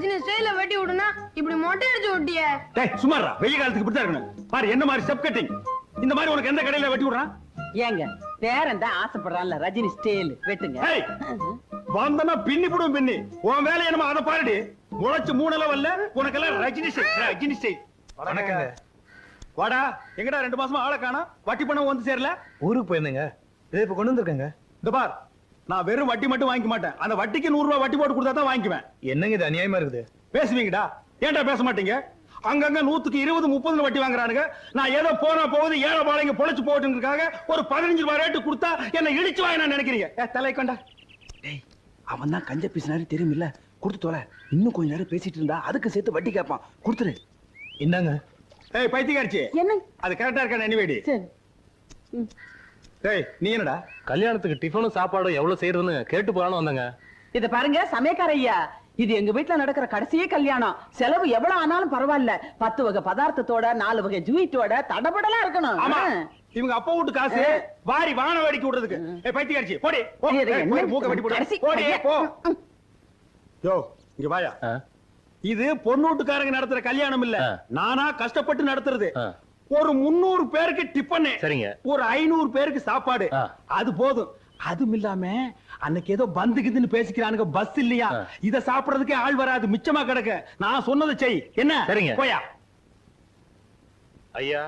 ரஜினி ஸ்டைல வெட்டி விடுனா இப்படி மொட்டை அடிச்சு விட்டியே. டேய் சுமாரா, வெயில் காலத்துக்கு இப்படி தான் இருக்கணும். பாரு என்ன மாதிரி ஸ்டெப் கட்டிங். இந்த மாதிரி உனக்கு எந்த கடையில வெட்டி விடுறான்? ஏங்க பேரன் தான் ஆசைப்படுறான்ல ரஜினி ஸ்டைல் வெட்டுங்க. ஏய் வந்தனா பின்னி போடும் பின்னி. உன் வேலை என்னமா அத பாருடி. முளைச்சு 3 லெவல்ல உனக்கெல்லாம் ரஜினி ஸ்டைல் ரஜினி ஸ்டைல். வணக்கங்க. வாடா, எங்கடா 2 மாசமா ஆளை காணோம்? வட்டி பணம் வந்து சேரல? ஊருக்கு போயிருந்தேங்க. இதை இப்ப கொண்டு வந்திருக்கேங்க. இந்த பார், நான் வெறும் வட்டி மட்டும் வாங்கிக்க மாட்டேன். அந்த வட்டிக்கு 100 ரூபாய் வட்டி போட்டு கொடுத்தா தான் வாங்கிக்குவேன். என்னங்க இது அநியாயமா இருக்குது? பேசுவீங்கடா, ஏன்டா பேச மாட்டீங்க? அங்கங்க 100க்கு 20, 30 வட்டி வாங்குறானுங்க. நான் ஏதோ போனா போகுது ஏழை பாளையங்க பொழைச்சு போட்டுங்கிறதுக்காக ஒரு 15 ரூபாய் ரேட்டு கொடுத்தா என்ன இடிச்சு வாங்க நான் நினைக்கிறீங்க? தலை கொண்டா. டேய், அவன் தான் கஞ்ச பேசினாரு தெரியுமில்ல, கொடுத்து தொலை. இன்னும் கொஞ்ச நேரம் பேசிட்டு இருந்தா அதுக்கு சேர்த்து வட்டி கேட்பான், கொடுத்துரு. இந்தாங்க. ஏய் பைத்தியக்காரச்சி, என்ன அது கரெக்டா இருக்கா? எனிவேடி. சரி. டேய் நீ என்னடா? கல்யாணத்துக்கு டிஃபனும் சாப்பாடும் எவ்வளவு செய்யறதுன்னு கேட்டு போறான்னு வந்தாங்க. இத பாருங்க சமயக்கார ஐயா, இது எங்க வீட்டுல நடக்கிற கடைசியே கல்யாணம். செலவு எவ்வளவு ஆனாலும் பரவாயில்ல. 10 வகை பதார்த்தத்தோட 4 வகை ஜூயிட்டோட தடபடலாம் இருக்கணும். ஆமா, இவங்க அப்பா வீட்டு காசு வாரி வான வேடிக்கை விடுறதுக்கு. ஏய் பைத்தியக்காரச்சி, போடி. மூக்க வெட்டி போடு. போடி போ. யோ இங்க வாயா. இது பொண்ணு வீட்டுக்காரங்க நடத்துற கல்யாணம் இல்ல, நானா கஷ்டப்பட்டு நடத்துறது. ஒரு 300 பேருக்கு டிஃபன், சரிங்க, ஒரு 500 பேருக்கு சாப்பாடு, அது போதும். அதுவும் இல்லாம அன்னைக்கு ஏதோ பந்துக்குதுன்னு பேசிக்கிறானுங்க, பஸ் இல்லையா, இத சாப்பிடுறதுக்கே ஆள் வராது, மிச்சமா கிடக்க. நான் சொன்னதை செய். என்ன? சரிங்க. போயா. ஐயா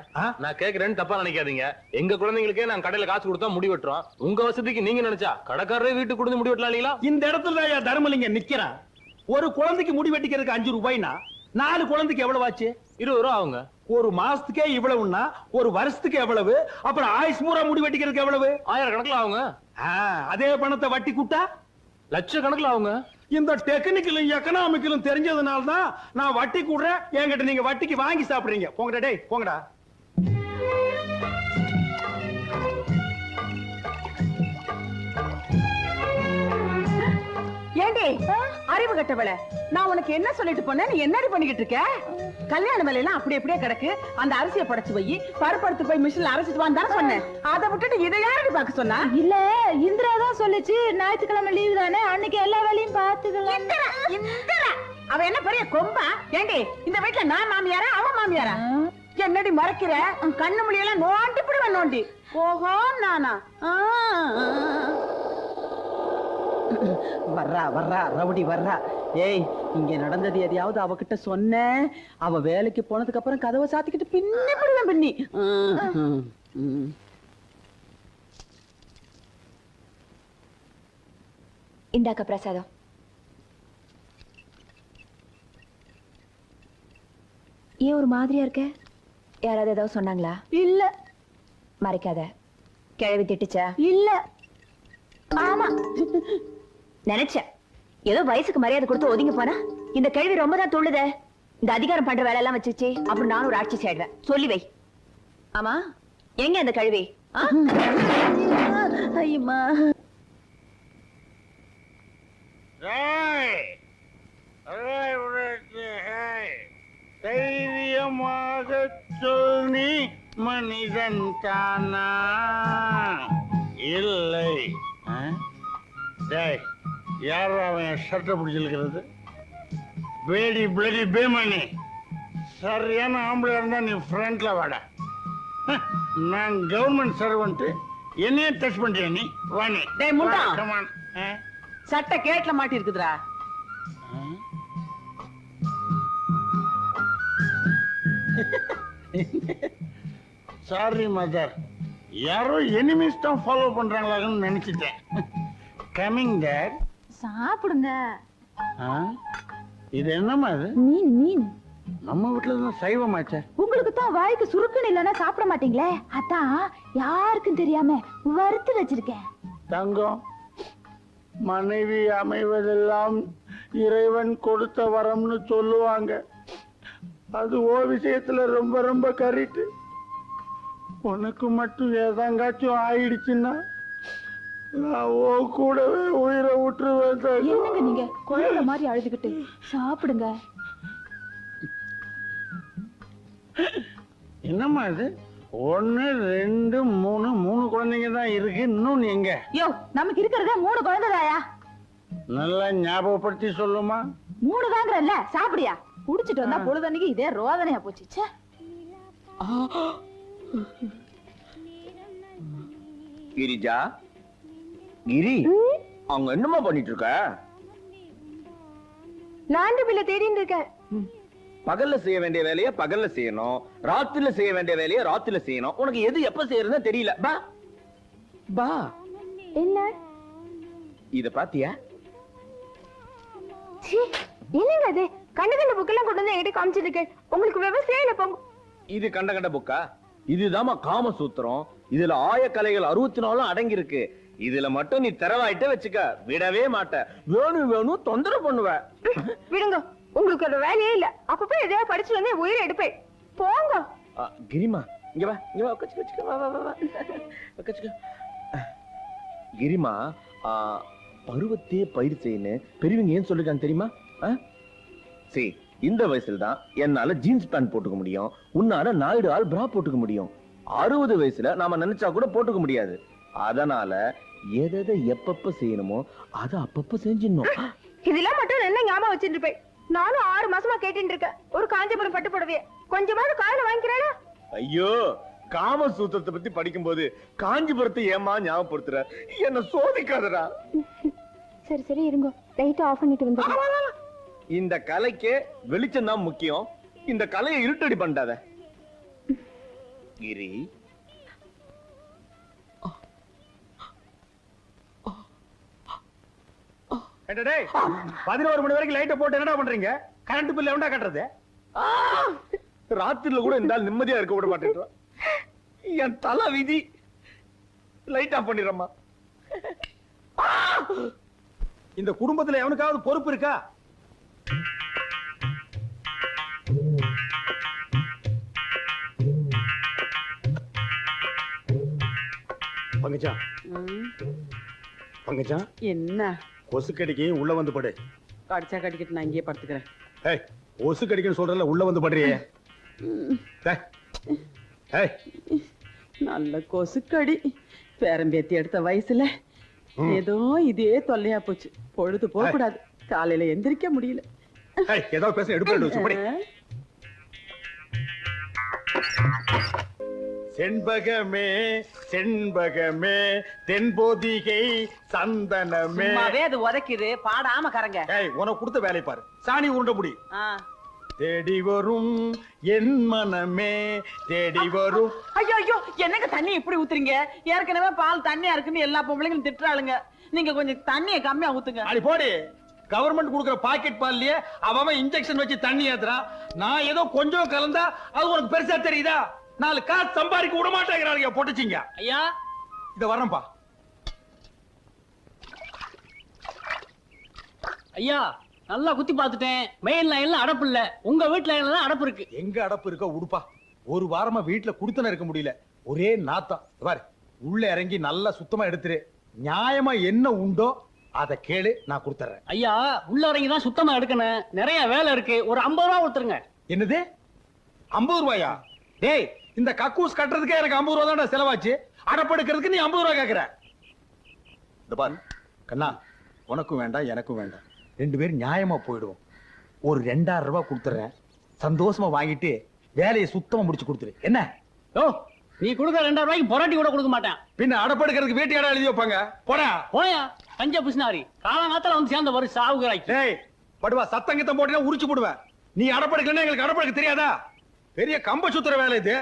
நான் கேக்குறேன்னு தப்பா நினைக்காதீங்க. எங்க குழந்தைங்களுக்கே நான் கடையில காசு கொடுத்தா முடி வெட்டுறோம். உங்க வசதிக்கு நீங்க நினைச்சா கடைக்காரரே வீட்டுக்கு கொடுத்து முடி வெட்டலாம் இல்லீங்களா? இந்த இடத்துல ஐயா தர்மலிங்க நிக்கிறான். ஒரு குழந்தைக்கு முடி வெட்டிக்கிறதுக்கு 5 ரூபாய்னா 4 குழந்தைக்கு எவ்வளவு ஆச்சு? 20 ரூபா ஆகுங்க. ஒரு மாசத்துக்கே இவ்வளவுன்னா ஒரு வருஷத்துக்கு எவ்வளவு? அப்புறம் ஆயுஷ் பூரா முடி வெட்டிக்கிறதுக்கு எவ்வளவு? 1000 கணக்குல ஆகுங்க. அதே பணத்தை வட்டி கூட்டா லட்ச கணக்குல ஆகுங்க. இந்த டெக்னிக்கலும் எக்கனாமிக்கலும் தெரிஞ்சதுனால தான் நான் வட்டி கூடுறேன். என்கிட்ட நீங்க வட்டிக்கு வாங்கி சாப்பிடுறீங்க. போங்கடா டேய், போங்கடா. ஏண்டி அறிவு கட்டவள, நான் உனக்கு என்ன சொல்லிட்டு போனேன், நீ என்னடி பண்ணிக்கிட்டு இருக்க? கல்யாண வேலையெல்லாம் அப்படி அப்படியே கிடக்கு. அந்த அரிசியை படைச்சு போய் பருப்படுத்து போய் மிஷின்ல அரைச்சிட்டு வான்னு சொன்னேன். அதை விட்டுட்டு இதை யாரடி பாக்க சொன்னா? இல்ல இந்திரா தான் சொல்லுச்சு, ஞாயிற்றுக்கிழமை லீவு தானே, அன்னைக்கு எல்லா வேலையும் பாத்துக்கலாம். அவ என்ன பெரிய கொம்பா? ஏண்டி இந்த வீட்டுல நான் மாமியாரா அவன் மாமியாரா? என்னடி மறைக்கிற? கண்ணு மொழியெல்லாம் நோண்டி பிடுவேன் நோண்டி. ஓஹோ நானா? வர்றா வர்றா ரவுடி வர்றா. ஏய், இங்க நடந்தது எதையாவது அவகிட்ட சொன்ன, அவ வேலைக்கு போனதுக்கு அப்புறம் கதவை சாத்திக்கிட்டு பின்னி பிடுவேன் பின்னி. இந்தாக்க பிரசாதம். ஏன் ஒரு மாதிரியா இருக்க? யாராவது ஏதாவது சொன்னாங்களா? இல்ல. மறைக்காத. கிழவி திட்டுச்சா? இல்ல. ஆமா நினைச்சேன். ஏதோ வயசுக்கு மரியாதை கொடுத்து ஒதுங்கி போனா இந்த கேள்வி ரொம்ப தான் துள்ளுதே. இந்த அதிகாரம் பண்ற வேலை எல்லாம் வச்சுச்சு அப்புறம் நானும் ஒரு ஆட்சி செய்வேன். சொல்லி வை. ஆமா எங்க அந்த கழுவி? ஐயம்மா. தைரியமாக சொல், நீ மனிதன் தானா? இல்லை. யார் அவன் சட்டை பிடிச்சிருக்கிறது? பேடி பிளடி பேமணி. சரியான ஆம்பளை இருந்தா நீ ஃப்ரண்ட்ல வாடா. நான் கவர்மெண்ட் சர்வெண்ட், என்னையே டச் பண்றியா நீ? வாணி சட்டை கேட்ல மாட்டி இருக்குதுடா. சாரி மதர், யாரோ எனிமீஸ் தான் ஃபாலோ பண்றாங்களான்னு நினைச்சிட்டேன். Coming dad. சாப்பிடுங்க. இது என்னமா இது? மீன் மீன். நம்ம வீட்டுல தான் சைவமாச்சே. உங்களுக்கு தான் வாய்க்கு சுருக்குன்னு இல்லைன்னா சாப்பிட மாட்டீங்களே, அதான் யாருக்கும் தெரியாம வறுத்து வச்சிருக்கேன். தங்கம், மனைவி அமைவதெல்லாம் இறைவன் கொடுத்த வரம்னு சொல்லுவாங்க. அது ஓ விஷயத்துல ரொம்ப ரொம்ப கரெக்ட். உனக்கு மட்டும் ஏதாங்காச்சும் ஆயிடுச்சுன்னா நான் ஓ கூடவே உயிரை விட்டுருவேன். என்னங்க நீங்க குழந்தை மாதிரி அழுதுகிட்டு? சாப்பிடுங்க. என்னம்மா இது? 1 2 3 குழந்தைங்க தான் இருக்கு. இன்னும் எங்க? யோ, நமக்கு இருக்கிறதே 3 குழந்தைதாயா? நல்லா ஞாபகப்படுத்தி சொல்லுமா. 3 வாங்குறல்ல சாப்பிடியா? குடிச்சிட்டு வந்தா பொழுதன்னைக்கு இதே ரோதனையா போச்சு. ச்சே. கிரிஜா, கிரி, அவங்க என்னமா பண்ணிட்டு இருக்க? லாண்டரி பில்ல தேடிட்டு இருக்கேன். பகல்ல செய்ய வேண்டிய வேலையை பகல்ல செய்யணும், ராத்திரில செய்ய வேண்டிய வேலையை ராத்திரில செய்யணும். உனக்கு எது எப்ப செய்யறதுன்னு தெரியல. பா பா. என்ன இத பாத்தியா? என்னங்க அது? கண்ட கண்ட புக்கெல்லாம் கொண்டு வந்து என்கிட்ட காமிச்சிட்டு இருக்கு. உங்களுக்கு விவசாயம் இல்ல போங்க. இது கண்ட கண்ட புக்கா? இதுதாமா காமசூத்திரம். இதுல ஆயக்கலைகள் 64 அடங்கி இருக்கு. இதுல மட்டும் நீ திறவாயிட்ட வச்சுக்க, விடவே மாட்ட. வேணும் வேணும் தொந்தரவு பண்ணுவ. விடுங்க, உங்களுக்கு ஒரு வேலையே இல்ல. அப்பப்ப எதையா படிச்சு வந்து உயிரை எடுப்பேன். போங்க. கிரிமா, இங்க வா, இங்க வா, உட்காச்சுக்க, வா வா வா, உட்காச்சுக்க. கிரிமா, பருவத்தே பயிர் செய்யணும் பெரியவங்க ஏன் சொல்லிருக்காங்க தெரியுமா? சரி, இந்த வயசுல தான் என்னால ஜீன்ஸ் பேண்ட் போட்டுக்க முடியும், உன்னால 4 ஆள் பிரா போட்டுக்க முடியும். 60 வயசுல நாம நினைச்சா கூட போட்டுக்க முடியாது. அதனால எதை எப்பப்ப செய்யணுமோ அதை அப்பப்ப செஞ்சிடணும். இதெல்லாம் மட்டும் என்ன ஞாபகம் வச்சுட்டு இருப்பேன். நானும் 6 மாசமா கேட்டுட்டு இருக்கேன். ஒரு காஞ்சிபுரம் பட்டு புடவைய கொஞ்சமாவது காயில வாங்கிக்கிறேனா? ஐயோ, காமசூத்திரத்தை பத்தி படிக்கும் போது காஞ்சிபுரத்தை ஏமா ஞாபகப்படுத்துற? என்ன சோதிக்காதடா. சரி சரி இருங்க, லைட் ஆஃப் பண்ணிட்டு வந்து. இந்த கலைக்கு வெளிச்சம் தான் முக்கியம். இந்த கலையை இருட்டடி பண்ணாத. கிரி, 11 மணி வரைக்கும் லைட்ட போட்டு என்னடா பண்றீங்க? கரண்ட் பில் எவன்டா கட்டுறது? ராத்திரில கூட இந்த நிம்மதியா இருக்க விட மாட்டேன். என் தலை விதி. லைட் ஆஃப் பண்ணிடுறமா. இந்த குடும்பத்துல எவனுக்காவது பொறுப்பு இருக்கா? பங்கஜா, பங்கஜா, என்ன கொசு கடிக்கு உள்ள வந்து படு. கடிச்சா கடிக்கிட்டு நான் இங்கேயே படுத்துக்கிறேன். ஏய், கொசு கடிக்குன்னு சொல்றல, உள்ள வந்து படுறியே. ஏய், நல்ல கொசுக்கடி. பேரம்பேத்தி எடுத்த வயசுல ஏதோ இதே தொல்லையா போச்சு. பொழுது போக கூடாது, காலையில எந்திரிக்க முடியல. ஏய், ஏதோ பேச எடுப்பு படி. செண்பகமே செண்பகமே தென்போதிகை சந்தனமே. சும்மாவே அது உதைக்குது, பாடாம கரங்க. ஏய், உனக்கு கொடுத்த வேலை பாரு. சாணி உருண்ட முடி. தேடி வரும் என் மனமே தேடி வரும். ஐயோ ஐயோ, என்னங்க தண்ணி இப்படி ஊத்துறீங்க? ஏற்கனவே பால் தண்ணியா இருக்குன்னு எல்லா பொம்பளைங்களும் திட்டுறாளுங்க. நீங்க கொஞ்சம் தண்ணியை கம்மியா ஊத்துங்க. அடி போடி. கவர்மெண்ட் கொடுக்கிற பாக்கெட் பால்லயே அவன் இன்ஜெக்ஷன் வச்சு தண்ணி ஏத்துறான். நான் ஏதோ கொஞ்சம் கலந்தா அது உனக்கு பெருசா தெரியுதா? 4 காசு சம்பாதிக்க விட மாட்டேங்கிறாங்க பொட்டுச்சிங்க. ஐயா, இத வரேன்பா. ஐயா, நல்லா குத்தி பார்த்துட்டேன். மெயின் லைன்ல அடப்பு இல்ல, உங்க வீட்டு லைன்ல தான் அடப்பு இருக்கு. எங்க அடப்பு இருக்க உடுப்பா. ஒரு வாரமா வீட்டுல குடுத்தன இருக்க முடியல, ஒரே நாத்தம். பாரு, உள்ள இறங்கி நல்லா சுத்தமா எடுத்துரு. நியாயமா என்ன உண்டோ அத கேளு, நான் கொடுத்துறேன். ஐயா, உள்ள இறங்கி தான் சுத்தமா எடுக்கணும், நிறைய வேலை இருக்கு. ஒரு 50 ரூபா கொடுத்துருங்க. என்னது 50 ரூபாயா? டேய், இந்த கக்கூஸ் கட்டுறதுக்கே எனக்கு 50 ரூபா தான் செலவாச்சு. அடப்படுக்கிறதுக்கு நீ 50 ரூபா கேக்குற? இந்த பாரு கண்ணா, உனக்கும் வேண்டாம் எனக்கும் வேண்டாம், 2 பேரும் நியாயமா போயிடுவோம். ஒரு 2000 ரூபாய் கொடுத்துறேன், சந்தோஷமா வாங்கிட்டு வேலையை சுத்தமா முடிச்சு கொடுத்துரு. என்ன? ஓ, நீ கொடுக்க 2000 ரூபாய்க்கு பொராட்டி கூட கொடுக்க மாட்டேன். பின்ன அடப்படுக்கிறதுக்கு வீட்டு இடம் எழுதி வைப்பாங்க. போடா போயா பஞ்ச பிசினாரி. காலங்காத்தால வந்து சேர்ந்த வரும் சாவுகிறாய். டேய் படுவா, சத்தங்கத்தம் போட்டீங்கன்னா உரிச்சு போடுவேன். நீ அடப்படுக்கலன்னா எங்களுக்கு அடப்படுக்க தெரியாதா? பெரிய கம்ப சுத்துற வேலை இது.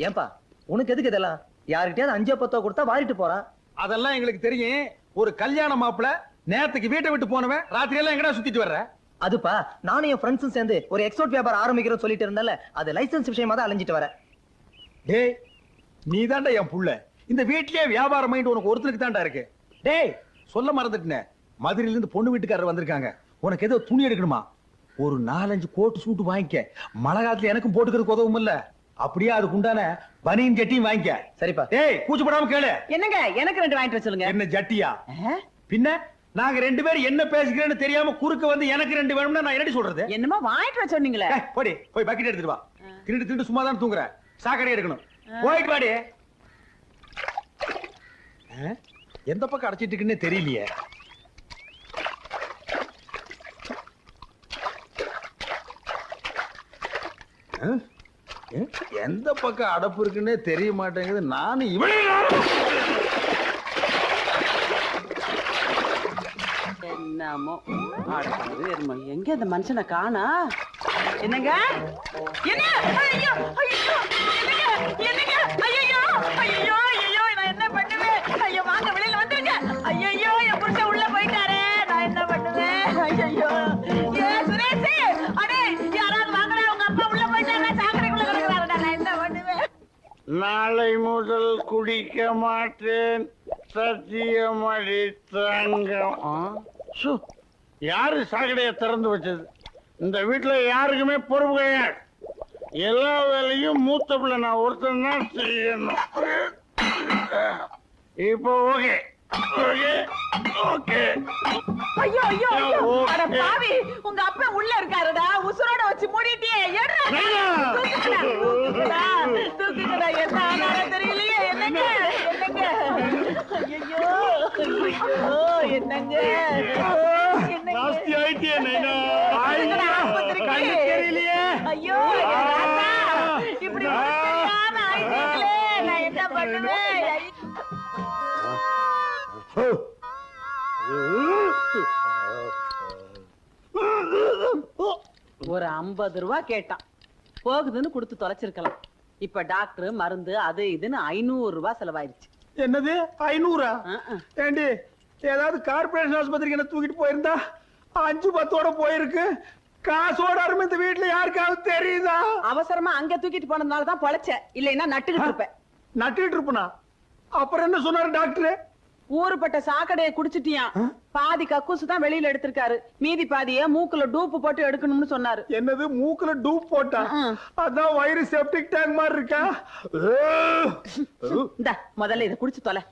ஏன்பா, உனக்கு எதுக்கு இதெல்லாம்? யாருக்கிட்டயாவது 5-10 கொடுத்தா வாரிட்டு போறான். அதெல்லாம் எங்களுக்கு தெரியும். ஒரு கல்யாண மாப்பிள நேரத்துக்கு வீட்டை விட்டு போனவன் ராத்திரி எல்லாம் எங்கடா சுத்திட்டு வர்ற? அதுப்பா, நானும் என் ஃப்ரெண்ட்ஸும் சேர்ந்து ஒரு எக்ஸ்போர்ட் வியாபாரம் ஆரம்பிக்கிறோம் சொல்லிட்டு இருந்தால, அது லைசன்ஸ் விஷயமா தான் அலைஞ்சிட்டு வரேன். டேய், நீ தாண்டா என் புள்ள. இந்த வீட்லயே வியாபாரம் மைண்ட் உனக்கு ஒருத்தருக்கு தாண்டா இருக்கு. டேய், சொல்ல மறந்துட்டேன், மதுரையில இருந்து பொண்ணு வீட்டுக்காரர் வந்திருக்காங்க. உனக்கு ஏதோ துணி எடுக்கணுமா? ஒரு 4-5 கோட்டு சூட்டு வாங்கிக்க. மழை காலத்துல எனக்கும் போட்டுக்கிறதுக்கு உதவும் இல்ல. அப்படியே அதுக்கு உண்டான பனியன் ஜட்டியும் வாங்கிக்க. சரிப்பா. டேய், கூச்சப்படாம கேளு. என்னங்க, எனக்கு 2 வாங்கிட்டு வர சொல்லுங்க. என்ன ஜட்டியா? பின்ன நாங்க 2 பேரும் என்ன பேசிக்கிறேன்னு தெரியாம குறுக்க வந்து எனக்கு 2 வேணும்னா நான் என்னடி சொல்றது? என்னமோ வாங்கிட்டு வர சொன்னீங்களே. போடி, போய் பக்கெட் எடுத்துட்டு வா. திருட்டு சும்மா தான் தூங்குற. சாக்கடை எடுக்கணும். போயிட்டு வாடி. எந்த பக்கம் அடைச்சிட்டு இருக்குன்னே தெரியலையே. எந்த பக்கம் அடப்பு இருக்குன்னே தெரிய மாட்டேங்குது. நானும் இவளே என்னமோ எங்க இந்த மனுஷனை காணா? என்னங்க? என்ன? ஐயோ, ஐயோ, என்னங்க? என்னங்க? ஐயோ, ஐயோ, ஐயோ, நான் என்ன பண்ணுவேன்? ஐயோ, வாங்க வெளியில வந்துருங்க. ஐயோ, என் புருஷன் உள்ள போயிட்டாரே, நான் என்ன பண்ணுவேன்? ஐயோ, ஏ சுரேஷ், அடே யாராவது வாங்கடா, உங்க அப்பா உள்ள போயிட்டாரா, சாக்கடைக்குள்ள கிடக்குறாருடா, நான் என்ன பண்ணுவேன்? நாளை முதல் குடிக்க மாட்டேன், சத்தியமடி தங்கம். யாரு சாக்கடையை திறந்து வச்சது? இந்த வீட்டுல யாருக்குமே பொறுப்பு கிடையாது. எல்லா வேலையும் மூத்த பிள்ளை நான் ஒருத்தன் தான் செய்யணும். இப்போ ஓகே ஓகே ஓகே. ஐயோ ஐயோ ஐயோ, அட பாவி, உங்க அப்பா உள்ள இருக்காருடா, உசுரோட வச்சு மூடிட்டியே. ஏடா தூக்குடா, தூக்குடா, என்ன ஆனாரோ தெரியலையே. என்னங்க? என்னங்க? ஐயோ ஐயோ, என்னங்க? ஜாஸ்தி ஆயிட்டியே நைனா. தெரியலையே. ஐயோ ராசா, இப்படி தெரியாம ஆயிட்டீங்களே, நான் என்ன பண்ணுவேன்? ஒரு 50 ரூபா கேட்டான், போகுதுன்னு கொடுத்து தொலைச்சிருக்கலாம். இப்ப டாக்டர் மருந்து அது இதுன்னு 500 ரூபாய் செலவாயிருச்சு. என்னது 500? ஏண்டி ஏதாவது கார்பரேஷன் ஆஸ்பத்திரிக்கு என்ன தூக்கிட்டு போயிருந்தா 5-10 போயிருக்கு. காசோட அருமை இந்த வீட்டுல யாருக்காவது தெரியுதா? அவசரமா அங்க தூக்கிட்டு போனதுனாலதான் பொழைச்ச, இல்லைன்னா நட்டுக்கிட்டு இருப்பேன். நட்டுக்கிட்டு இருப்பனா? அப்புறம் என்ன சொன்னாரு டாக்டர்? ஊருப்பட்ட சாக்கடையை குடிச்சிட்டியான், பாதி கக்கூசு தான் வெளியில எடுத்திருக்காரு, மீதி பாதிய மூக்குல டூப்பு போட்டு எடுக்கணும்னு சொன்னாரு. என்னது மூக்குல டூப் போட்டா? அதான் வயிறு செப்டிக் டேங்க் மாதிரி இருக்கா? இந்த முதல்ல இதை குடிச்சு தொலை.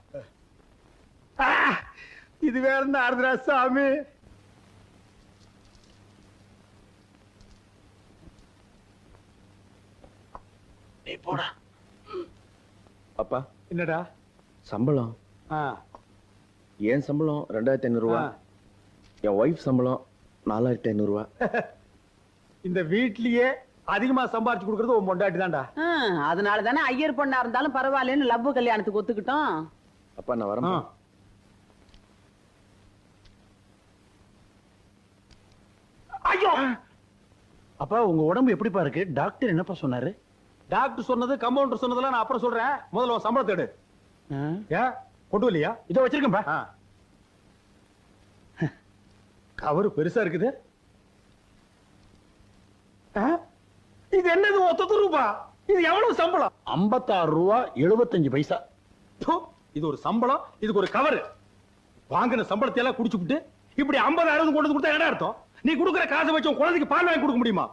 இது வேற என்ன ஆறுதுரா சாமி? போடா. அப்பா என்னடா சம்பளம்? என் சம்பளம் 2500 ரூபாய், என் ஒய்ஃப் சம்பளம் 4500 ரூபாய். இந்த வீட்லயே அதிகமா சம்பாரிச்சு கொடுக்கறது உன் பொண்டாட்டி தான்டா. அதனாலதானே ஐயர் பொண்ணா இருந்தாலும் பரவாயில்லன்னு லவ் கல்யாணத்துக்கு ஒத்துக்கிட்டோம். அப்பா நான் வரேன். ஐயோ அப்பா, உங்க உடம்பு எப்படிப்பா இருக்கு? டாக்டர் என்னப்பா சொன்னாரு? டாக்டர் சொன்னது, கம்பவுண்டர் சொன்னதெல்லாம் நான் அப்புறம் சொல்றேன். முதல்ல உன் சம்பளத்தை எடு. ஏன் கொண்டு வரலையா? இதோ வச்சிருக்கேன்பா. கவரு பெருசா இருக்குது. இது என்னது? 1 ரூபா. இது எவ்வளவு சம்பளம்? 56 ரூபா 75 பைசா. இது ஒரு சம்பளம், இதுக்கு ஒரு கவரு. வாங்கின சம்பளத்தை எல்லாம் குடிச்சுட்டு இப்படி 50-60 கொண்டு வந்து கொடுத்தா என்ன அர்த்தம்? நீ கொடுக்குற காசை வச்சு உன் குழந்தைக்கு பால் வாங்கி கொடுக்க முடியுமா?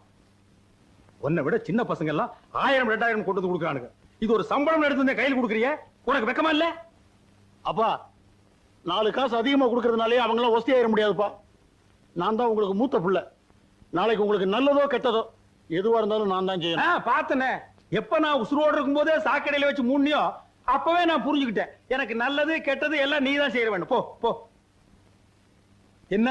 உன்னை விட சின்ன பசங்க எல்லாம் 1000-2000 கொண்டு வந்து கொடுக்குறானுங்க. இது ஒரு சம்பளம் எடுத்து வந்து கையில் கொடுக்குறிய, உனக்கு வெக்கமா இல்ல? அப்பா 4 காசு அதிகமா கொடுக்கறதுனாலே அவங்க எல்லாம் ஒஸ்தி ஆயிட முடியாதுப்பா. நான் தான் உங்களுக்கு மூத்த பிள்ளை. நாளைக்கு உங்களுக்கு நல்லதோ கெட்டதோ எதுவா இருந்தாலும் நான் தான் செய்யணும். பார்த்தனே, எப்ப நான் உசுரோடு இருக்கும் போதே சாக்கடையில வச்சு மூணியோ அப்பவே நான் புரிஞ்சுக்கிட்டேன். எனக்கு நல்லது கெட்டது எல்லாம் நீ தான் செய்ய வேண்டும். போ போ. என்ன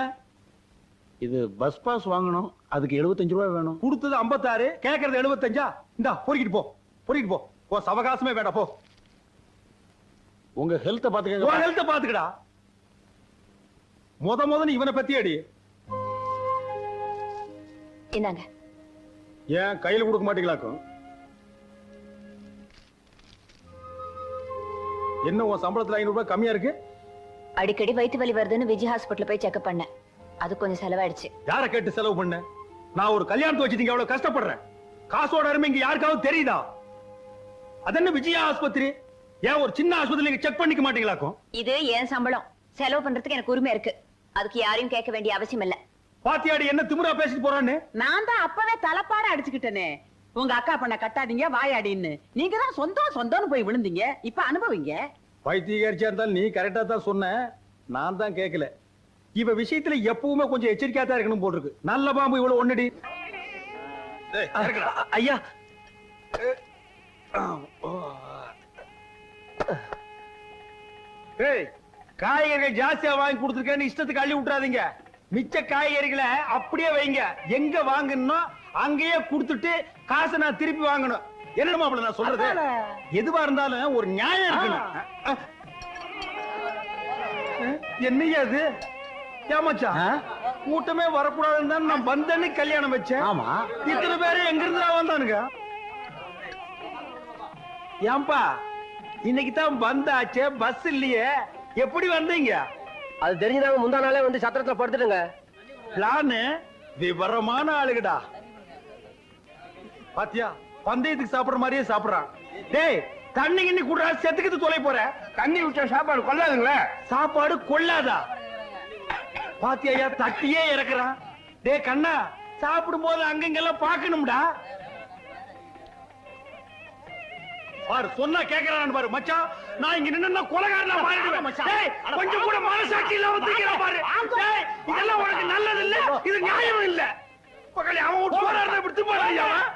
இது பஸ் பாஸ் வாங்கணும், அதுக்கு 75 ரூபாய் வேணும். கொடுத்தது 56, கேட்கறது 75. இந்தா பொறுக்கிட்டு போ, பொறுக்கிட்டு போ. ஓ சவகாசமே வேண்டாம், போ. உங்க ஹெல்த் பாத்துக்கங்க. உன் ஹெல்த் பாத்துக்கடா. முத இவனை பத்தி அடி. என்னங்க? ஏன் கையில கொடுக்க மாட்டீங்களாக்கும்? என்ன உன் சம்பளத்துல 500 ரூபாய் கம்மியா இருக்கு? அடிக்கடி வயிற்று வலி வருதுன்னு விஜய் ஹாஸ்பிட்டல் போய் செக்அப் பண்ணேன், அது கொஞ்சம் செலவாயிடுச்சு. யார கேட்டு செலவு பண்ண? நான் ஒரு கல்யாணத்தை வச்சுட்டீங்க, எவ்வளவு கஷ்டப்படுறேன். காசோட அருமை இங்க யாருக்காவது தெரியுதா? அதென்ன விஜயா ஆஸ்பத்திரி? ஏன் ஒரு சின்ன ஆஸ்பத்திரி செக் பண்ணிக்க மாட்டீங்களாக்கும்? இது என் சம்பளம், செலவு பண்றதுக்கு எனக்கு உரிமை இருக்கு. அதுக்கு யாரையும் கேட்க வேண்டிய அவசியம் இல்ல. பாத்தியாடி என்ன திமிரா பேசிட்டு போறான்னு? நான் தான் அப்பவே தலைப்பாட அடிச்சுக்கிட்டேனே, உங்க அக்கா பண்ண கட்டாதீங்க வாயாடின்னு. நீங்க தான் சொந்தம்னு போய் விழுந்தீங்க, இப்ப அனுபவிங்க. பைத்தியக்காரியா இருந்தாலும் நீ கரெக்டா தான் சொன்ன, நான் தான் கேட்கல. இவ விஷயத்துல எப்பவுமே கொஞ்சம் எச்சரிக்கையா தான் இருக்கணும் போல் இருக்கு. நல்ல பாம்பு இவ்வளவு ஒன்னடி. ஐயா காய்கறிகள் ஜாஸ்தியா வாங்கி கொடுத்துருக்கேன்னு இஷ்டத்துக்கு அள்ளி விட்டுறாதீங்க. மிச்ச காய்கறிகளை அப்படியே வைங்க. எங்க வாங்கணும் அங்கேயே கொடுத்துட்டு காசை நான் திருப்பி வாங்கணும். என்ன மாப்பிள்ள நான் சொல்றது? எதுவா இருந்தாலும் ஒரு நியாயம் இருக்கணும். என்னையா அது? ஏமாச்சா கூட்டமே வரக்கூடாதுன்னு தான் நான் வந்தேன்னு கல்யாணம் வச்சேன். ஆமா, இத்தனை பேரு எங்க இருந்து வந்தானுங்க? ஏன்பா இன்னைக்கு தான் வந்தாச்சே, பஸ் இல்லையே, எப்படி வந்தீங்க? அது தெரிஞ்சுதாங்க முந்தா நாளே வந்து சத்திரத்துல படுத்துடுங்க. பிளானு விவரமான ஆளுகடா. பாத்தியா பந்தயத்துக்கு சாப்பிடுற மாதிரியே சாப்பிடுறான். டேய் தண்ணி கிண்ணி குடுறா, செத்துக்கிட்டு தொலை போற. தண்ணி விட்ட சாப்பாடு கொள்ளாதுங்களே. சாப்பாடு கொள்ளாதா? பாத்தியா தட்டியே இறக்குறான். டேய் கண்ணா, சாப்பிடும் போது அங்கங்கெல்லாம் பாக்கணும்டா. பாரு சொன்னா கேக்குறான் பாரு. மச்சான் நான் இங்க நின்னா கொலைகாரனா மாறிடுவேன். டேய் கொஞ்சம் கூட மனசாட்சி இல்லாம தூக்கிறான் பாரு. டேய் இதெல்லாம் உனக்கு நல்லது இல்ல, இது நியாயம் இல்ல. பக்கத்துல அவன் ஒரு சோறாரத விட்டு போறான்.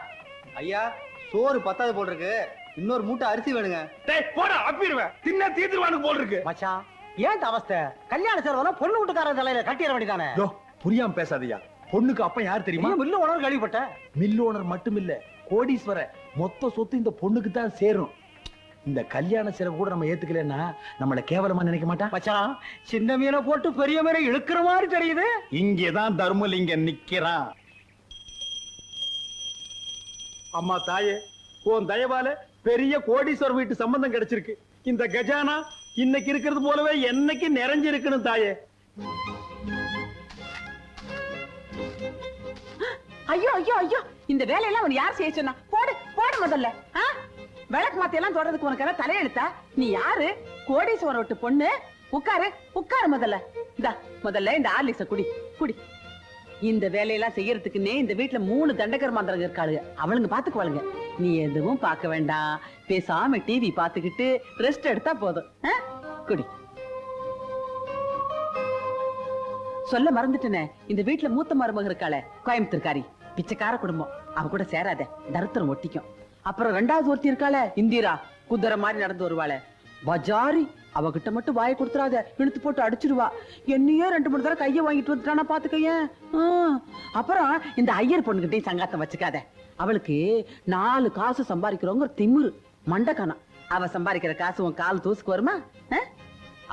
ஐயா சோறு பத்தாது போல் இருக்கு, இன்னொரு மூட்டை அரிசி வேணுங்க. டேய் போடா, அப்பிடுவேன். தின்ன தீத்துவானுக்கு போல் இருக்கு. மச்சான் ஏன் அவஸ்தை? கல்யாண செலவெல்லாம் பொண்ணு வீட்டுக்காரன் தலையில கட்டிட வேண்டியதானே? யோ புரியாம பேசாதயா. பொண்ணுக்கு அப்ப யார் தெரியுமா? மில்லு உணவு கேள்விப்பட்டேன். மில் ஓனர் மட்டும் இல்ல, கோடீஸ்வரர். மொத்த சொத்து இந்த பொண்ணுக்கு தான் சேரும். இந்த கல்யாண செலவு கூட நம்ம ஏத்துக்கலன்னா நம்மள கேவலமா நினைக்க மாட்டான். மச்சான் சின்ன மீனை போட்டு பெரிய மீனை இழுக்கிற மாதிரி தெரியுது. இங்கதான் தர்மலிங்கம் நிக்கிறான். அம்மா தாயே, உன் தயவால பெரிய கோடீஸ்வரர் வீட்டு சம்பந்தம் கிடைச்சிருக்கு. இந்த கஜானா இன்னைக்கு இருக்கிறது போலவே என்னைக்கு நிறைஞ்சிருக்கணும் தாயே. ஐயோ ஐயோ ஐயோ, இந்த வேலையெல்லாம் உன் யார் செய்ய சொன்னா? போடு போடு முதல்ல. விளக்கு மாத்தி எல்லாம் தொடறதுக்கு உனக்கு எல்லாம் தலையெழுத்தா? நீ யாரு? கோடீஸ்வரர் விட்டு பொண்ணு. உட்காரு உட்காரு முதல்ல. முதல்ல இந்த ஆர்லிக்ஸ குடி குடி. இந்த வேலையெல்லாம் செய்யறதுக்குன்னே இந்த வீட்டுல 3 தண்டகர் மாந்திரங்க இருக்காளுங்க. அவளுங்க பாத்துக்குவாளுங்க. நீ எதுவும் பார்க்க வேண்டாம், பேசாம டிவி பாத்துக்கிட்டு ரெஸ்ட் எடுத்தா போதும். குடி. சொல்ல மறந்துட்டேனே, இந்த வீட்டுல மூத்த மருமக இருக்காளே கோயம்புத்தூர்காரி, பிச்சைக்கார குடும்பம். அவ கூட சேராத, தருத்திரம் ஒட்டிக்கும். அப்புறம் 2வது ஒருத்தி இருக்காளே இந்திரா, குதிரை மாதிரி நடந்து வருவாளே பஜாரி. அவகிட்ட மட்டும் வாயை கொடுத்துறாத, இழுத்து போட்டு அடிச்சிருவா. என்னையே 2-3 தடவை கைய வாங்கிட்டு வந்துட்டானா பாத்துக்கையன். அப்புறம் இந்த ஐயர் பொண்ணுகிட்டையும் சங்காத்தம் வச்சுக்காத. அவளுக்கு 4 காசு சம்பாதிக்கிறவங்க திமிரு மண்டக்கானா. அவ சம்பாதிக்கிற காசு உன் கால் தூசுக்கு வருமா?